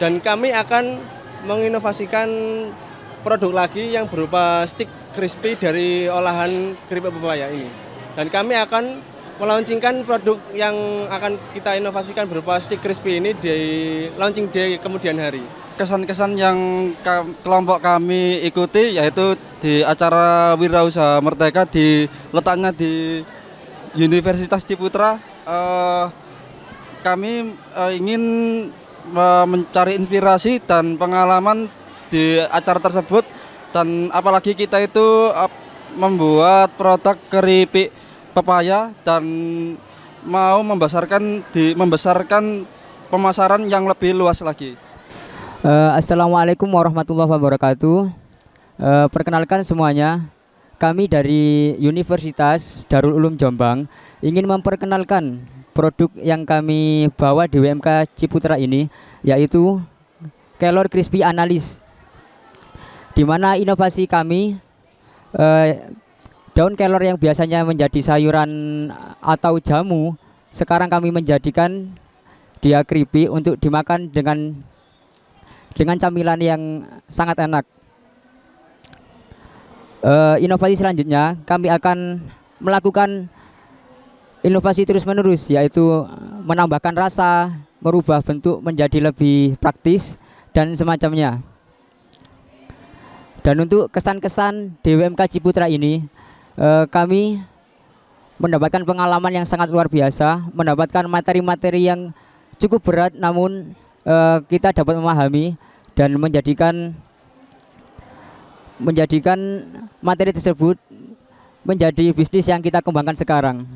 dan kami akan menginovasikan produk lagi yang berupa stick crispy dari olahan keripik pepaya ini. Dan kami akan melaunchingkan produk yang akan kita inovasikan berupa stick crispy ini di launching day kemudian hari. Kesan-kesan yang kelompok kami ikuti yaitu di acara Wirausaha Merdeka letaknya di Universitas Ciputra. Kami ingin mencari inspirasi dan pengalaman di acara tersebut, dan apalagi kita itu membuat produk keripik pepaya dan mau membesarkan pemasaran yang lebih luas lagi. Assalamualaikum warahmatullahi wabarakatuh. Perkenalkan semuanya, kami dari Universitas Darul Ulum Jombang ingin memperkenalkan produk yang kami bawa di WMK Ciputra ini, yaitu Kelor Crispy Analis, di mana inovasi kami daun kelor yang biasanya menjadi sayuran atau jamu, sekarang kami menjadikan dia keripik untuk dimakan dengan camilan yang sangat enak. Inovasi selanjutnya kami akan melakukan inovasi terus-menerus, yaitu menambahkan rasa, merubah bentuk menjadi lebih praktis dan semacamnya. Dan untuk kesan-kesan DWMK Ciputra ini, kami mendapatkan pengalaman yang sangat luar biasa, mendapatkan materi-materi yang cukup berat, namun kita dapat memahami dan menjadikan materi tersebut menjadi bisnis yang kita kembangkan sekarang.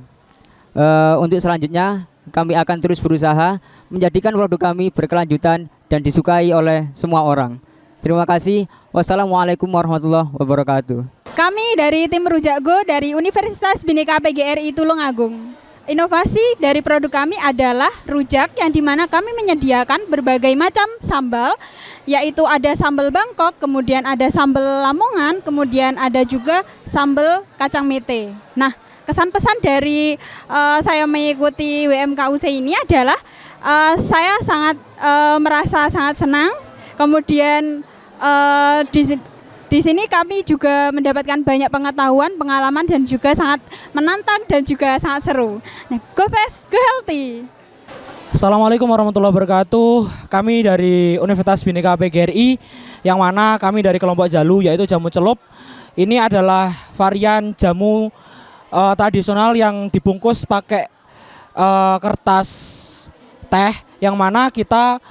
Untuk selanjutnya, kami akan terus berusaha menjadikan produk kami berkelanjutan dan disukai oleh semua orang. Terima kasih. Wassalamualaikum warahmatullahi wabarakatuh. Kami dari tim Rujak Go dari Universitas Bhinneka PGRI Tulungagung. Inovasi dari produk kami adalah rujak, yang dimana kami menyediakan berbagai macam sambal, yaitu ada sambal Bangkok, kemudian ada sambal Lamongan, kemudian ada juga sambal kacang mete. Nah, kesan pesan dari saya mengikuti WMKUC ini adalah saya sangat merasa sangat senang. Kemudian di sini kami juga mendapatkan banyak pengetahuan, pengalaman, dan juga sangat menantang dan juga sangat seru. Nah, go fast, go healthy. Assalamualaikum warahmatullahi wabarakatuh. Kami dari Universitas Bhinneka PGRI, yang mana kami dari kelompok Jalu, yaitu jamu celup. Ini adalah varian jamu tradisional yang dibungkus pakai kertas teh, yang mana kita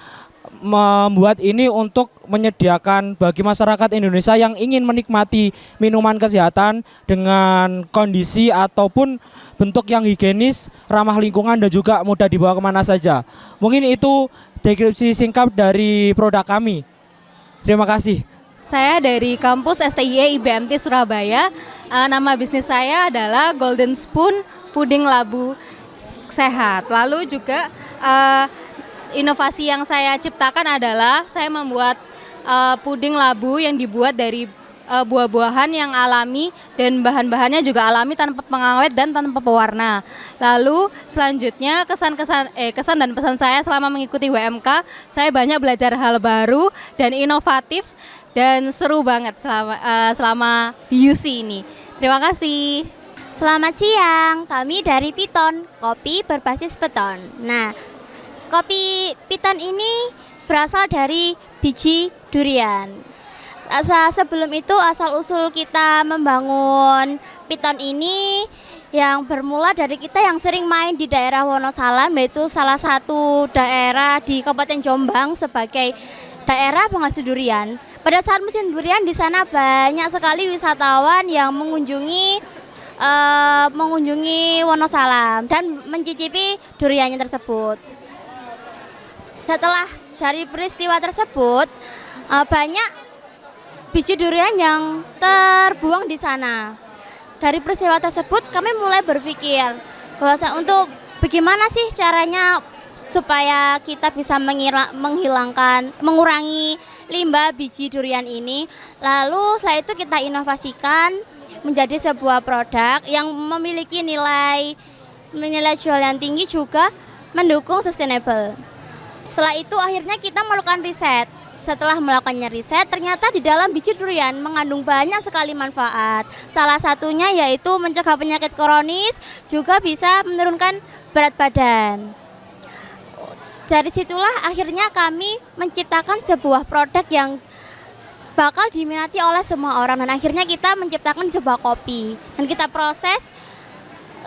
membuat ini untuk menyediakan bagi masyarakat Indonesia yang ingin menikmati minuman kesehatan dengan kondisi ataupun bentuk yang higienis, ramah lingkungan dan juga mudah dibawa kemana saja. Mungkin itu deskripsi singkat dari produk kami. Terima kasih. Saya dari kampus STIE IBMT Surabaya. Nama bisnis saya adalah Golden Spoon Puding Labu Sehat. Lalu juga inovasi yang saya ciptakan adalah saya membuat puding labu yang dibuat dari buah-buahan yang alami dan bahan-bahannya juga alami tanpa pengawet dan tanpa pewarna. Lalu selanjutnya kesan dan pesan saya selama mengikuti WMK, saya banyak belajar hal baru dan inovatif dan seru banget selama di UC ini. Terima kasih. Selamat siang, kami dari Piton, kopi berbasis beton. Nah, kopi Piton ini berasal dari biji durian. Sebelum itu asal-usul kita membangun Piton ini yang bermula dari kita yang sering main di daerah Wonosalam, yaitu salah satu daerah di Kabupaten Jombang sebagai daerah penghasil durian. Pada saat musim durian di sana banyak sekali wisatawan yang mengunjungi Wonosalam dan mencicipi duriannya tersebut. Setelah dari peristiwa tersebut, banyak biji durian yang terbuang di sana. Dari peristiwa tersebut kami mulai berpikir bahwa untuk bagaimana sih caranya supaya kita bisa mengurangi limbah biji durian ini. Lalu setelah itu kita inovasikan menjadi sebuah produk yang memiliki nilai jual yang tinggi juga mendukung sustainable. Setelah itu akhirnya kita melakukan riset. Setelah melakukannya riset, ternyata di dalam biji durian mengandung banyak sekali manfaat. Salah satunya yaitu mencegah penyakit kronis, juga bisa menurunkan berat badan. Dari situlah akhirnya kami menciptakan sebuah produk yang bakal diminati oleh semua orang, dan akhirnya kita menciptakan sebuah kopi dan kita proses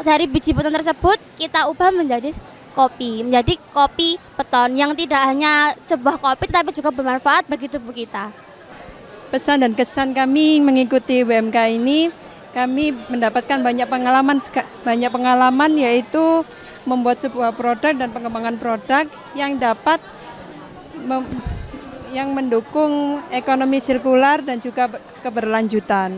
dari biji beton tersebut, kita ubah menjadi kopi beton yang tidak hanya sebuah kopi tetapi juga bermanfaat bagi tubuh kita. Pesan dan kesan kami mengikuti WMK ini, kami mendapatkan banyak pengalaman yaitu membuat sebuah produk dan pengembangan produk yang dapat yang mendukung ekonomi sirkular dan juga keberlanjutan.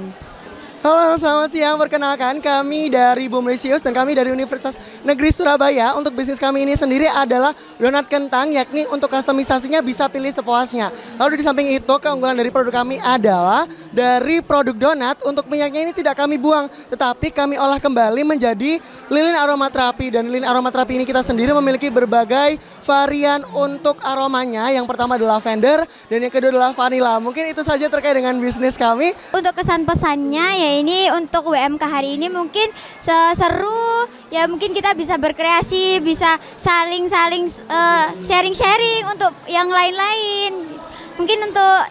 Halo, selamat siang. Perkenalkan, kami dari Bumlisius dan kami dari Universitas Negeri Surabaya. Untuk bisnis kami ini sendiri adalah donat kentang, yakni untuk kustomisasinya bisa pilih sepuasnya. Lalu di samping itu, keunggulan dari produk kami adalah dari produk donat, untuk minyaknya ini tidak kami buang, tetapi kami olah kembali menjadi lilin aromaterapi. Dan lilin aromaterapi ini kita sendiri memiliki berbagai varian untuk aromanya. Yang pertama adalah lavender dan yang kedua adalah vanilla. Mungkin itu saja terkait dengan bisnis kami. Untuk kesan-pesannya ya ini untuk WMK hari ini mungkin seru, ya mungkin kita bisa berkreasi, bisa saling sharing-sharing untuk yang lain-lain. Mungkin untuk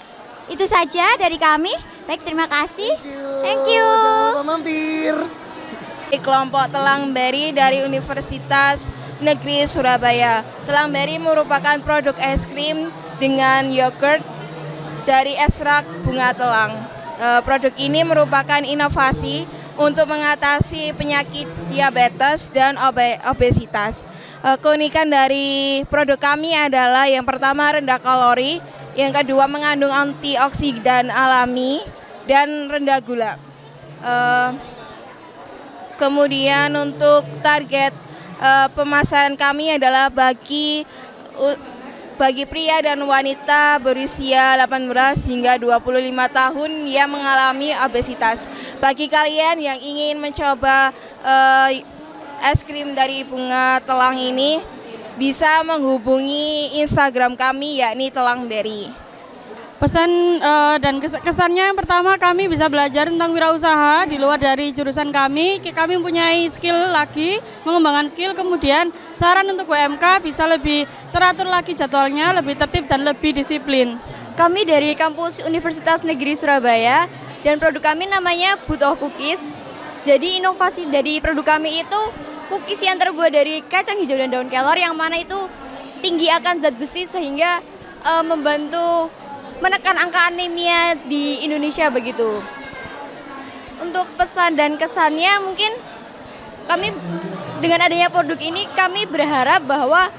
itu saja dari kami. Baik, terima kasih. Thank you. Jangan lupa mampir. Kelompok Telang Berry dari Universitas Negeri Surabaya. Telang Berry merupakan produk es krim dengan yogurt dari ekstrak bunga telang. Produk ini merupakan inovasi untuk mengatasi penyakit diabetes dan obesitas. Keunikan dari produk kami adalah yang pertama rendah kalori, yang kedua mengandung antioksidan alami dan rendah gula. Kemudian untuk target pemasaran kami adalah bagi pria dan wanita berusia 18 hingga 25 tahun yang mengalami obesitas. Bagi kalian yang ingin mencoba es krim dari bunga telang ini, bisa menghubungi Instagram kami yakni Telang Berry. Pesan dan kesannya yang pertama, kami bisa belajar tentang wirausaha di luar dari jurusan kami. Kami mempunyai skill lagi, mengembangkan skill. Kemudian saran untuk WMK bisa lebih teratur lagi jadwalnya, lebih tertib dan lebih disiplin. Kami dari kampus Universitas Negeri Surabaya dan produk kami namanya Butoh Cookies. Jadi inovasi dari produk kami itu cookies yang terbuat dari kacang hijau dan daun kelor, yang mana itu tinggi akan zat besi sehingga membantu menekan angka anemia di Indonesia begitu. Untuk pesan dan kesannya mungkin kami dengan adanya produk ini kami berharap bahwa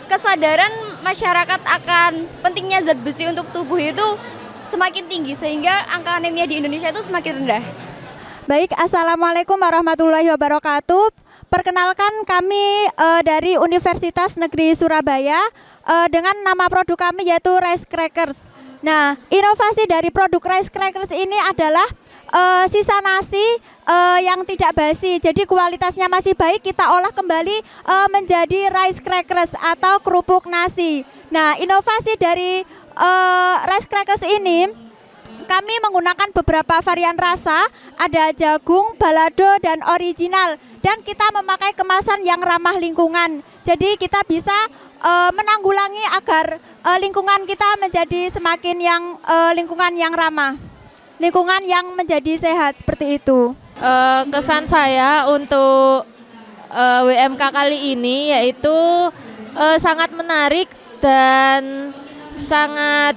kesadaran masyarakat akan pentingnya zat besi untuk tubuh itu semakin tinggi sehingga angka anemia di Indonesia itu semakin rendah. Baik, Assalamualaikum warahmatullahi wabarakatuh. Perkenalkan kami dari Universitas Negeri Surabaya dengan nama produk kami yaitu Rice Crackers. Nah, inovasi dari produk Rice Crackers ini adalah sisa nasi yang tidak basi, jadi kualitasnya masih baik, kita olah kembali menjadi rice crackers atau kerupuk nasi. Nah, inovasi dari rice crackers ini kami menggunakan beberapa varian rasa, ada jagung, balado, dan original, dan kita memakai kemasan yang ramah lingkungan. Jadi kita bisa menanggulangi agar lingkungan kita menjadi semakin lingkungan yang ramah, lingkungan yang menjadi sehat, seperti itu. Kesan saya untuk WMK kali ini yaitu sangat menarik dan sangat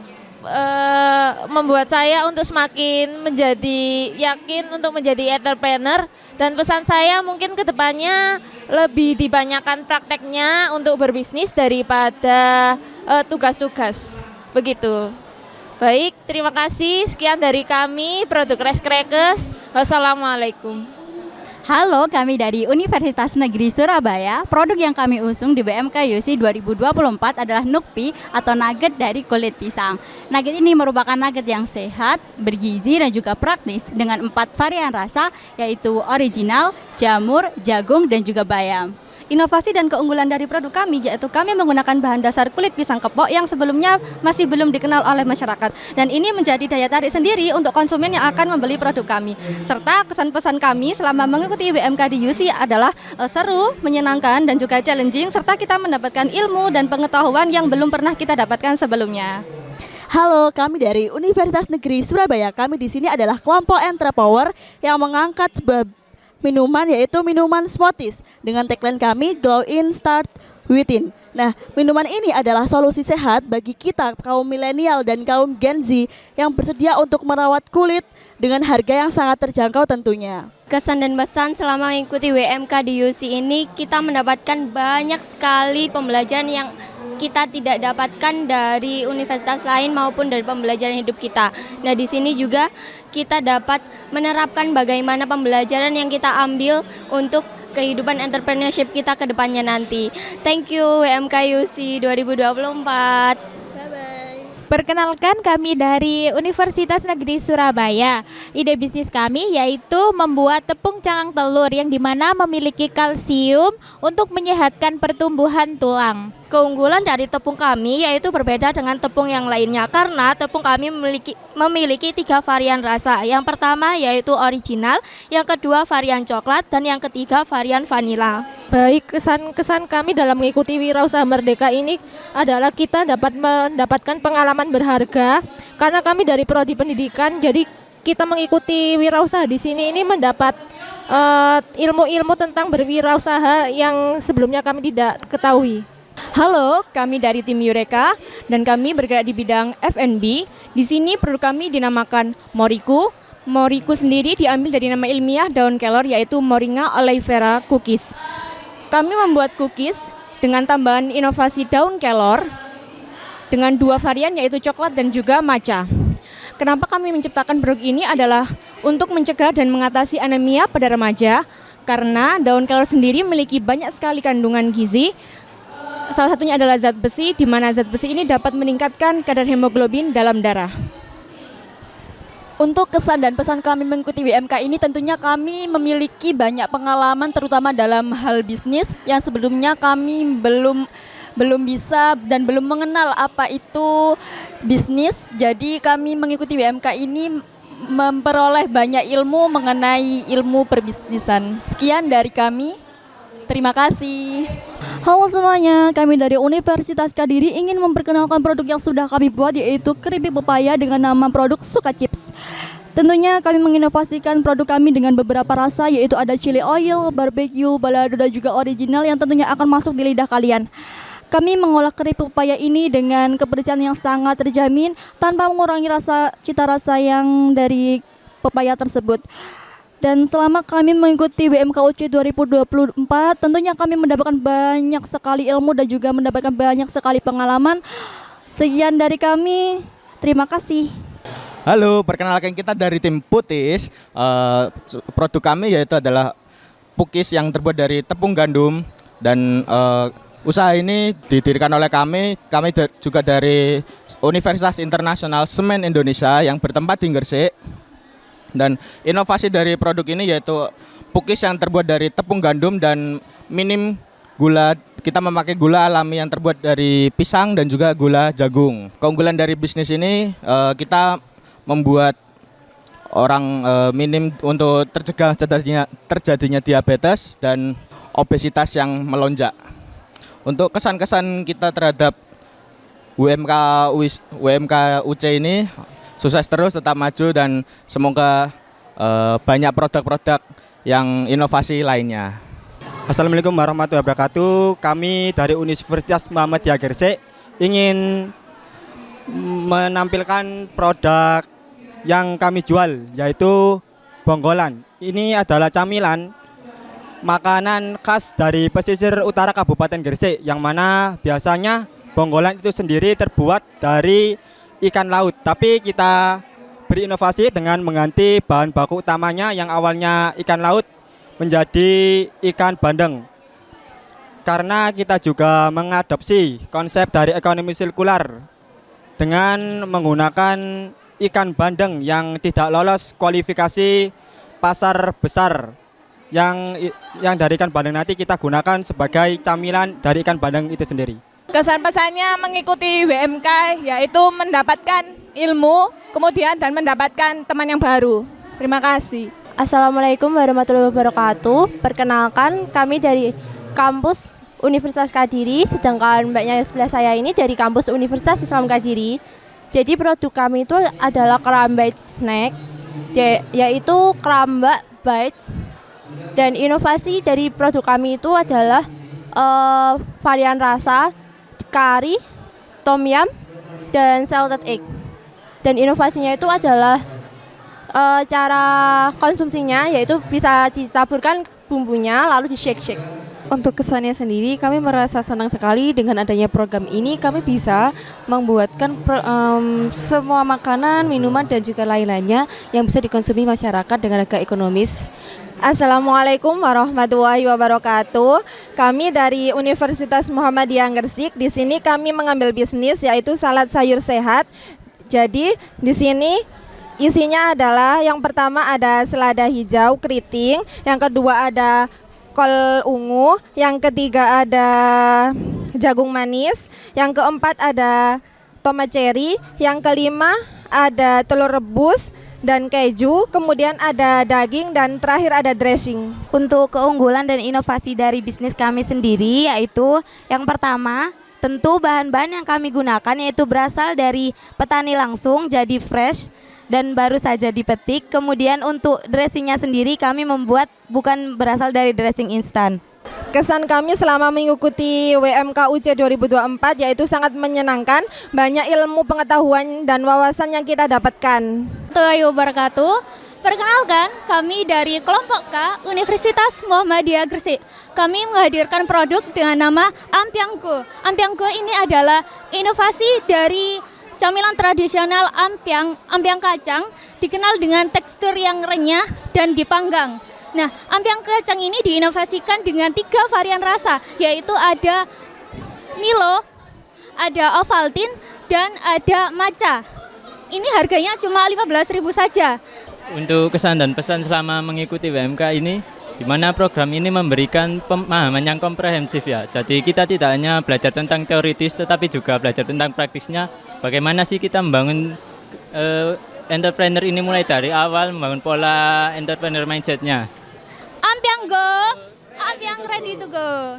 membuat saya untuk semakin menjadi yakin untuk menjadi entrepreneur, dan pesan saya mungkin kedepannya lebih dibanyakan prakteknya untuk berbisnis daripada tugas-tugas begitu. Baik, terima kasih. Sekian dari kami, produk Rice Crackers. Wassalamualaikum. Halo, kami dari Universitas Negeri Surabaya. Produk yang kami usung di BMK UC 2024 adalah Nukpi atau nugget dari kulit pisang. Nugget ini merupakan nugget yang sehat, bergizi, dan juga praktis dengan 4 varian rasa, yaitu original, jamur, jagung, dan juga bayam. Inovasi dan keunggulan dari produk kami yaitu kami menggunakan bahan dasar kulit pisang kepok yang sebelumnya masih belum dikenal oleh masyarakat, dan ini menjadi daya tarik sendiri untuk konsumen yang akan membeli produk kami. Serta kesan-pesan kami selama mengikuti WMK di UC adalah seru, menyenangkan, dan juga challenging, serta kita mendapatkan ilmu dan pengetahuan yang belum pernah kita dapatkan sebelumnya. Halo, kami dari Universitas Negeri Surabaya. Kami di sini adalah kelompok Entrepower yang mengangkat sebuah minuman, yaitu minuman smoothies dengan tagline kami Go In Start Within. Nah, minuman ini adalah solusi sehat bagi kita kaum milenial dan kaum Gen Z yang bersedia untuk merawat kulit dengan harga yang sangat terjangkau tentunya. Kesan dan pesan selama mengikuti WMK di UC ini, kita mendapatkan banyak sekali pembelajaran yang kita tidak dapatkan dari universitas lain maupun dari pembelajaran hidup kita. Nah, di sini juga kita dapat menerapkan bagaimana pembelajaran yang kita ambil untuk kehidupan entrepreneurship kita ke depannya nanti. Thank you WMK UC 2024. Perkenalkan, kami dari Universitas Negeri Surabaya. Ide bisnis kami yaitu membuat tepung cangkang telur yang dimana memiliki kalsium untuk menyehatkan pertumbuhan tulang. Keunggulan dari tepung kami yaitu berbeda dengan tepung yang lainnya karena tepung kami memiliki 3 varian rasa. Yang pertama yaitu original, yang kedua varian coklat, dan yang ketiga varian vanila. Baik, kesan kami dalam mengikuti Wirausaha Merdeka ini adalah kita dapat mendapatkan pengalaman berharga karena kami dari prodi pendidikan, jadi kita mengikuti wirausaha di sini ini mendapat ilmu-ilmu tentang berwirausaha yang sebelumnya kami tidak ketahui. Halo, kami dari tim Eureka dan kami bergerak di bidang F&B. Di sini produk kami dinamakan Moriku. Moriku sendiri diambil dari nama ilmiah daun kelor yaitu Moringa oleifera cookies. Kami membuat cookies dengan tambahan inovasi daun kelor dengan 2 varian yaitu coklat dan juga matcha. Kenapa kami menciptakan produk ini adalah untuk mencegah dan mengatasi anemia pada remaja karena daun kelor sendiri memiliki banyak sekali kandungan gizi. Salah satunya adalah zat besi, di mana zat besi ini dapat meningkatkan kadar hemoglobin dalam darah. Untuk kesan dan pesan kami mengikuti WMK ini, tentunya kami memiliki banyak pengalaman terutama dalam hal bisnis yang sebelumnya kami belum bisa dan belum mengenal apa itu bisnis. Jadi kami mengikuti WMK ini memperoleh banyak ilmu mengenai ilmu perbisnisan. Sekian dari kami. Terima kasih. Halo semuanya, kami dari Universitas Kadiri ingin memperkenalkan produk yang sudah kami buat yaitu keripik pepaya dengan nama produk Suka Chips. Tentunya kami menginovasikan produk kami dengan beberapa rasa yaitu ada chili oil, barbecue, balado, dan juga original yang tentunya akan masuk di lidah kalian. Kami mengolah keripik pepaya ini dengan kebersihan yang sangat terjamin tanpa mengurangi cita rasa yang dari pepaya tersebut. Dan selama kami mengikuti WMKUC 2024, tentunya kami mendapatkan banyak sekali ilmu dan juga mendapatkan banyak sekali pengalaman. Sekian dari kami, terima kasih. Halo, perkenalkan kita dari tim Putis. Produk kami yaitu adalah pukis yang terbuat dari tepung gandum dan usaha ini didirikan oleh kami juga dari Universitas Internasional Semen Indonesia yang bertempat di Gresik. Dan inovasi dari produk ini yaitu pukis yang terbuat dari tepung gandum dan minim gula. Kita memakai gula alami yang terbuat dari pisang dan juga gula jagung. Keunggulan dari bisnis ini kita membuat orang minim untuk tercegah terjadinya diabetes dan obesitas yang melonjak. Untuk kesan-kesan kita terhadap WMKUC ini, sukses terus, tetap maju, dan semoga banyak produk-produk yang inovasi lainnya. Assalamualaikum warahmatullahi wabarakatuh. Kami dari Universitas Muhammadiyah Gresik ingin menampilkan produk yang kami jual, yaitu bonggolan. Ini adalah camilan makanan khas dari pesisir utara Kabupaten Gresik, yang mana biasanya bonggolan itu sendiri terbuat dari ikan laut, tapi kita berinovasi dengan mengganti bahan baku utamanya yang awalnya ikan laut menjadi ikan bandeng. Karena kita juga mengadopsi konsep dari ekonomi sirkular dengan menggunakan ikan bandeng yang tidak lolos kualifikasi pasar besar, yang dari ikan bandeng nanti kita gunakan sebagai camilan dari ikan bandeng itu sendiri. Kesan pesannya mengikuti WMK yaitu mendapatkan ilmu, kemudian dan mendapatkan teman yang baru. Terima kasih. Assalamualaikum warahmatullahi wabarakatuh. Perkenalkan, kami dari kampus Universitas Kadiri, sedangkan mbaknya sebelah saya ini dari kampus Universitas Islam Kadiri. Jadi produk kami itu adalah Krambite snack, yaitu Krambak bites. Dan inovasi dari produk kami itu adalah varian rasa, kari, tom yum, dan salted egg. Dan inovasinya itu adalah cara konsumsinya, yaitu bisa ditaburkan bumbunya lalu di shake-shake. Untuk kesannya sendiri, kami merasa senang sekali dengan adanya program ini. Kami bisa membuatkan semua makanan, minuman, dan juga lain-lainnya yang bisa dikonsumsi masyarakat dengan harga ekonomis. Assalamualaikum warahmatullahi wabarakatuh. Kami dari Universitas Muhammadiyah Gresik. Di sini kami mengambil bisnis yaitu salad sayur sehat. Jadi di sini isinya adalah yang pertama ada selada hijau keriting, yang kedua ada kol ungu, yang ketiga ada jagung manis, yang keempat ada tomat cherry, yang kelima ada telur rebus dan keju, kemudian ada daging, dan terakhir ada dressing. Untuk keunggulan dan inovasi dari bisnis kami sendiri yaitu yang pertama, tentu bahan-bahan yang kami gunakan yaitu berasal dari petani langsung, jadi fresh dan baru saja dipetik. Kemudian untuk dressingnya sendiri kami membuat bukan berasal dari dressing instan. Kesan kami selama mengikuti WMKUC 2024 yaitu sangat menyenangkan, banyak ilmu pengetahuan dan wawasan yang kita dapatkan. Assalamualaikum wabarakatuh. Perkenalkan, kami dari kelompok K Universitas Muhammadiyah Gresik. Kami menghadirkan produk dengan nama Ampianggo. Ampianggo ini adalah inovasi dari camilan tradisional ampiang kacang, dikenal dengan tekstur yang renyah dan dipanggang. Nah, ampiang kacang ini diinovasikan dengan 3 varian rasa, yaitu ada Milo, ada Ovaltine, dan ada Matcha. Ini harganya cuma 15.000 saja. Untuk kesan dan pesan selama mengikuti WMK ini, di mana program ini memberikan pemahaman yang komprehensif ya. Jadi kita tidak hanya belajar tentang teoritis, tetapi juga belajar tentang praktisnya. Bagaimana sih kita membangun entrepreneur ini mulai dari awal, membangun pola entrepreneur mindsetnya. Ampianggo, ampiang ready to go.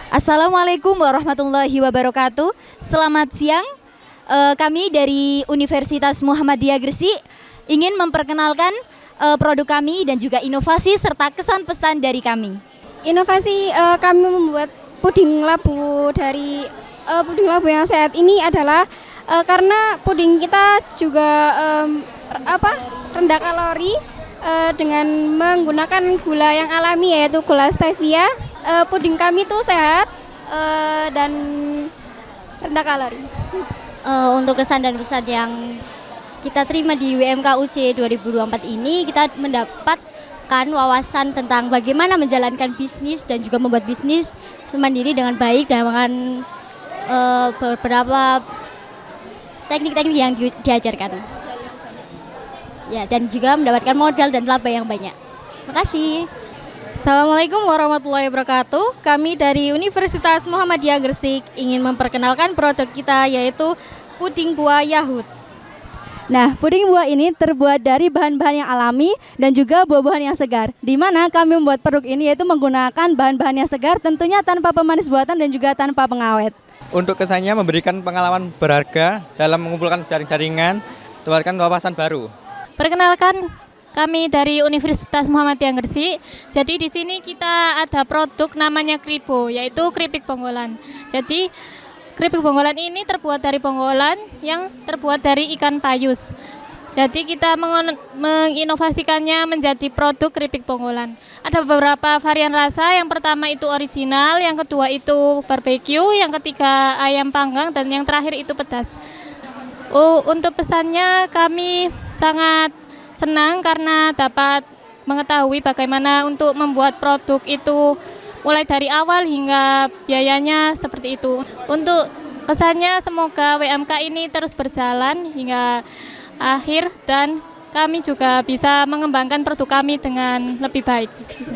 Assalamualaikum warahmatullahi wabarakatuh. Selamat siang. Kami dari Universitas Muhammadiyah Gresik ingin memperkenalkan produk kami dan juga inovasi serta kesan pesan dari kami. Inovasi kami membuat puding labu puding labu yang sehat ini adalah karena puding kita juga rendah kalori dengan menggunakan gula yang alami yaitu gula stevia. Puding kami tuh sehat dan rendah kalori. Untuk kesan dan pesan yang kita terima di WMKUC 2024 ini, kita mendapatkan wawasan tentang bagaimana menjalankan bisnis dan juga membuat bisnis mandiri dengan baik dengan beberapa teknik-teknik yang diajarkan. Ya, dan juga mendapatkan modal dan laba yang banyak. Terima kasih. Assalamualaikum warahmatullahi wabarakatuh. Kami dari Universitas Muhammadiyah Gresik ingin memperkenalkan produk kita yaitu puding buah Yahud. Nah, puding buah ini terbuat dari bahan-bahan yang alami dan juga buah-buahan yang segar. Di mana kami membuat produk ini yaitu menggunakan bahan-bahan yang segar, tentunya tanpa pemanis buatan dan juga tanpa pengawet. Untuk kesannya memberikan pengalaman berharga dalam mengumpulkan jaring-jaringan, mendapatkan wawasan baru. Perkenalkan, kami dari Universitas Muhammadiyah Gresik. Jadi di sini kita ada produk namanya Kribo, yaitu keripik bonggolan. Jadi keripik bonggolan ini terbuat dari bonggolan yang terbuat dari ikan payus. Jadi kita menginovasikannya menjadi produk keripik bonggolan. Ada beberapa varian rasa. Yang pertama itu original, yang kedua itu barbecue, yang ketiga ayam panggang, dan yang terakhir itu pedas. Untuk pesannya kami sangat senang karena dapat mengetahui bagaimana untuk membuat produk itu mulai dari awal hingga biayanya seperti itu. Untuk kesannya semoga WMK ini terus berjalan hingga akhir dan kami juga bisa mengembangkan produk kami dengan lebih baik.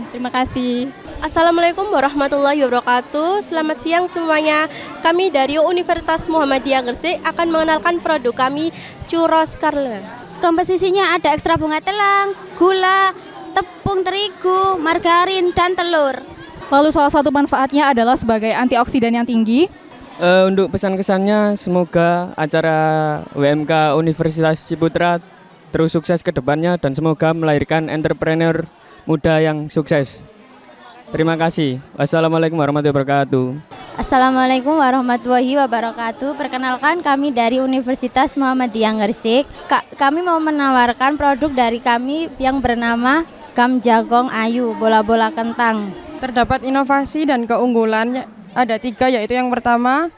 Terima kasih. Assalamualaikum warahmatullahi wabarakatuh. Selamat siang semuanya. Kami dari Universitas Muhammadiyah Gresik akan mengenalkan produk kami, churros Carlen. Komposisinya ada ekstra bunga telang, gula, tepung terigu, margarin, dan telur. Lalu salah satu manfaatnya adalah sebagai antioksidan yang tinggi. Untuk pesan-kesannya, semoga acara WMK Universitas Ciputra terus sukses ke depannya dan semoga melahirkan entrepreneur muda yang sukses. Terima kasih. Wassalamualaikum warahmatullahi wabarakatuh. Assalamualaikum warahmatullahi wabarakatuh. Perkenalkan, kami dari Universitas Muhammadiyah Gresik. Kami mau menawarkan produk dari kami yang bernama Gam Jagong Ayu, bola-bola kentang. Terdapat inovasi dan keunggulannya ada 3, yaitu yang pertama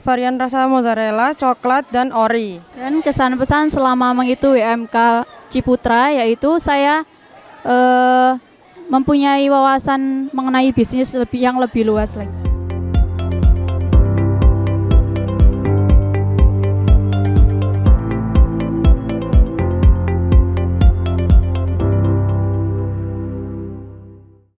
varian rasa mozzarella, coklat, dan ori. Dan kesan-pesan selama mengikuti WMK Ciputra yaitu saya mempunyai wawasan mengenai bisnis yang lebih luas lagi.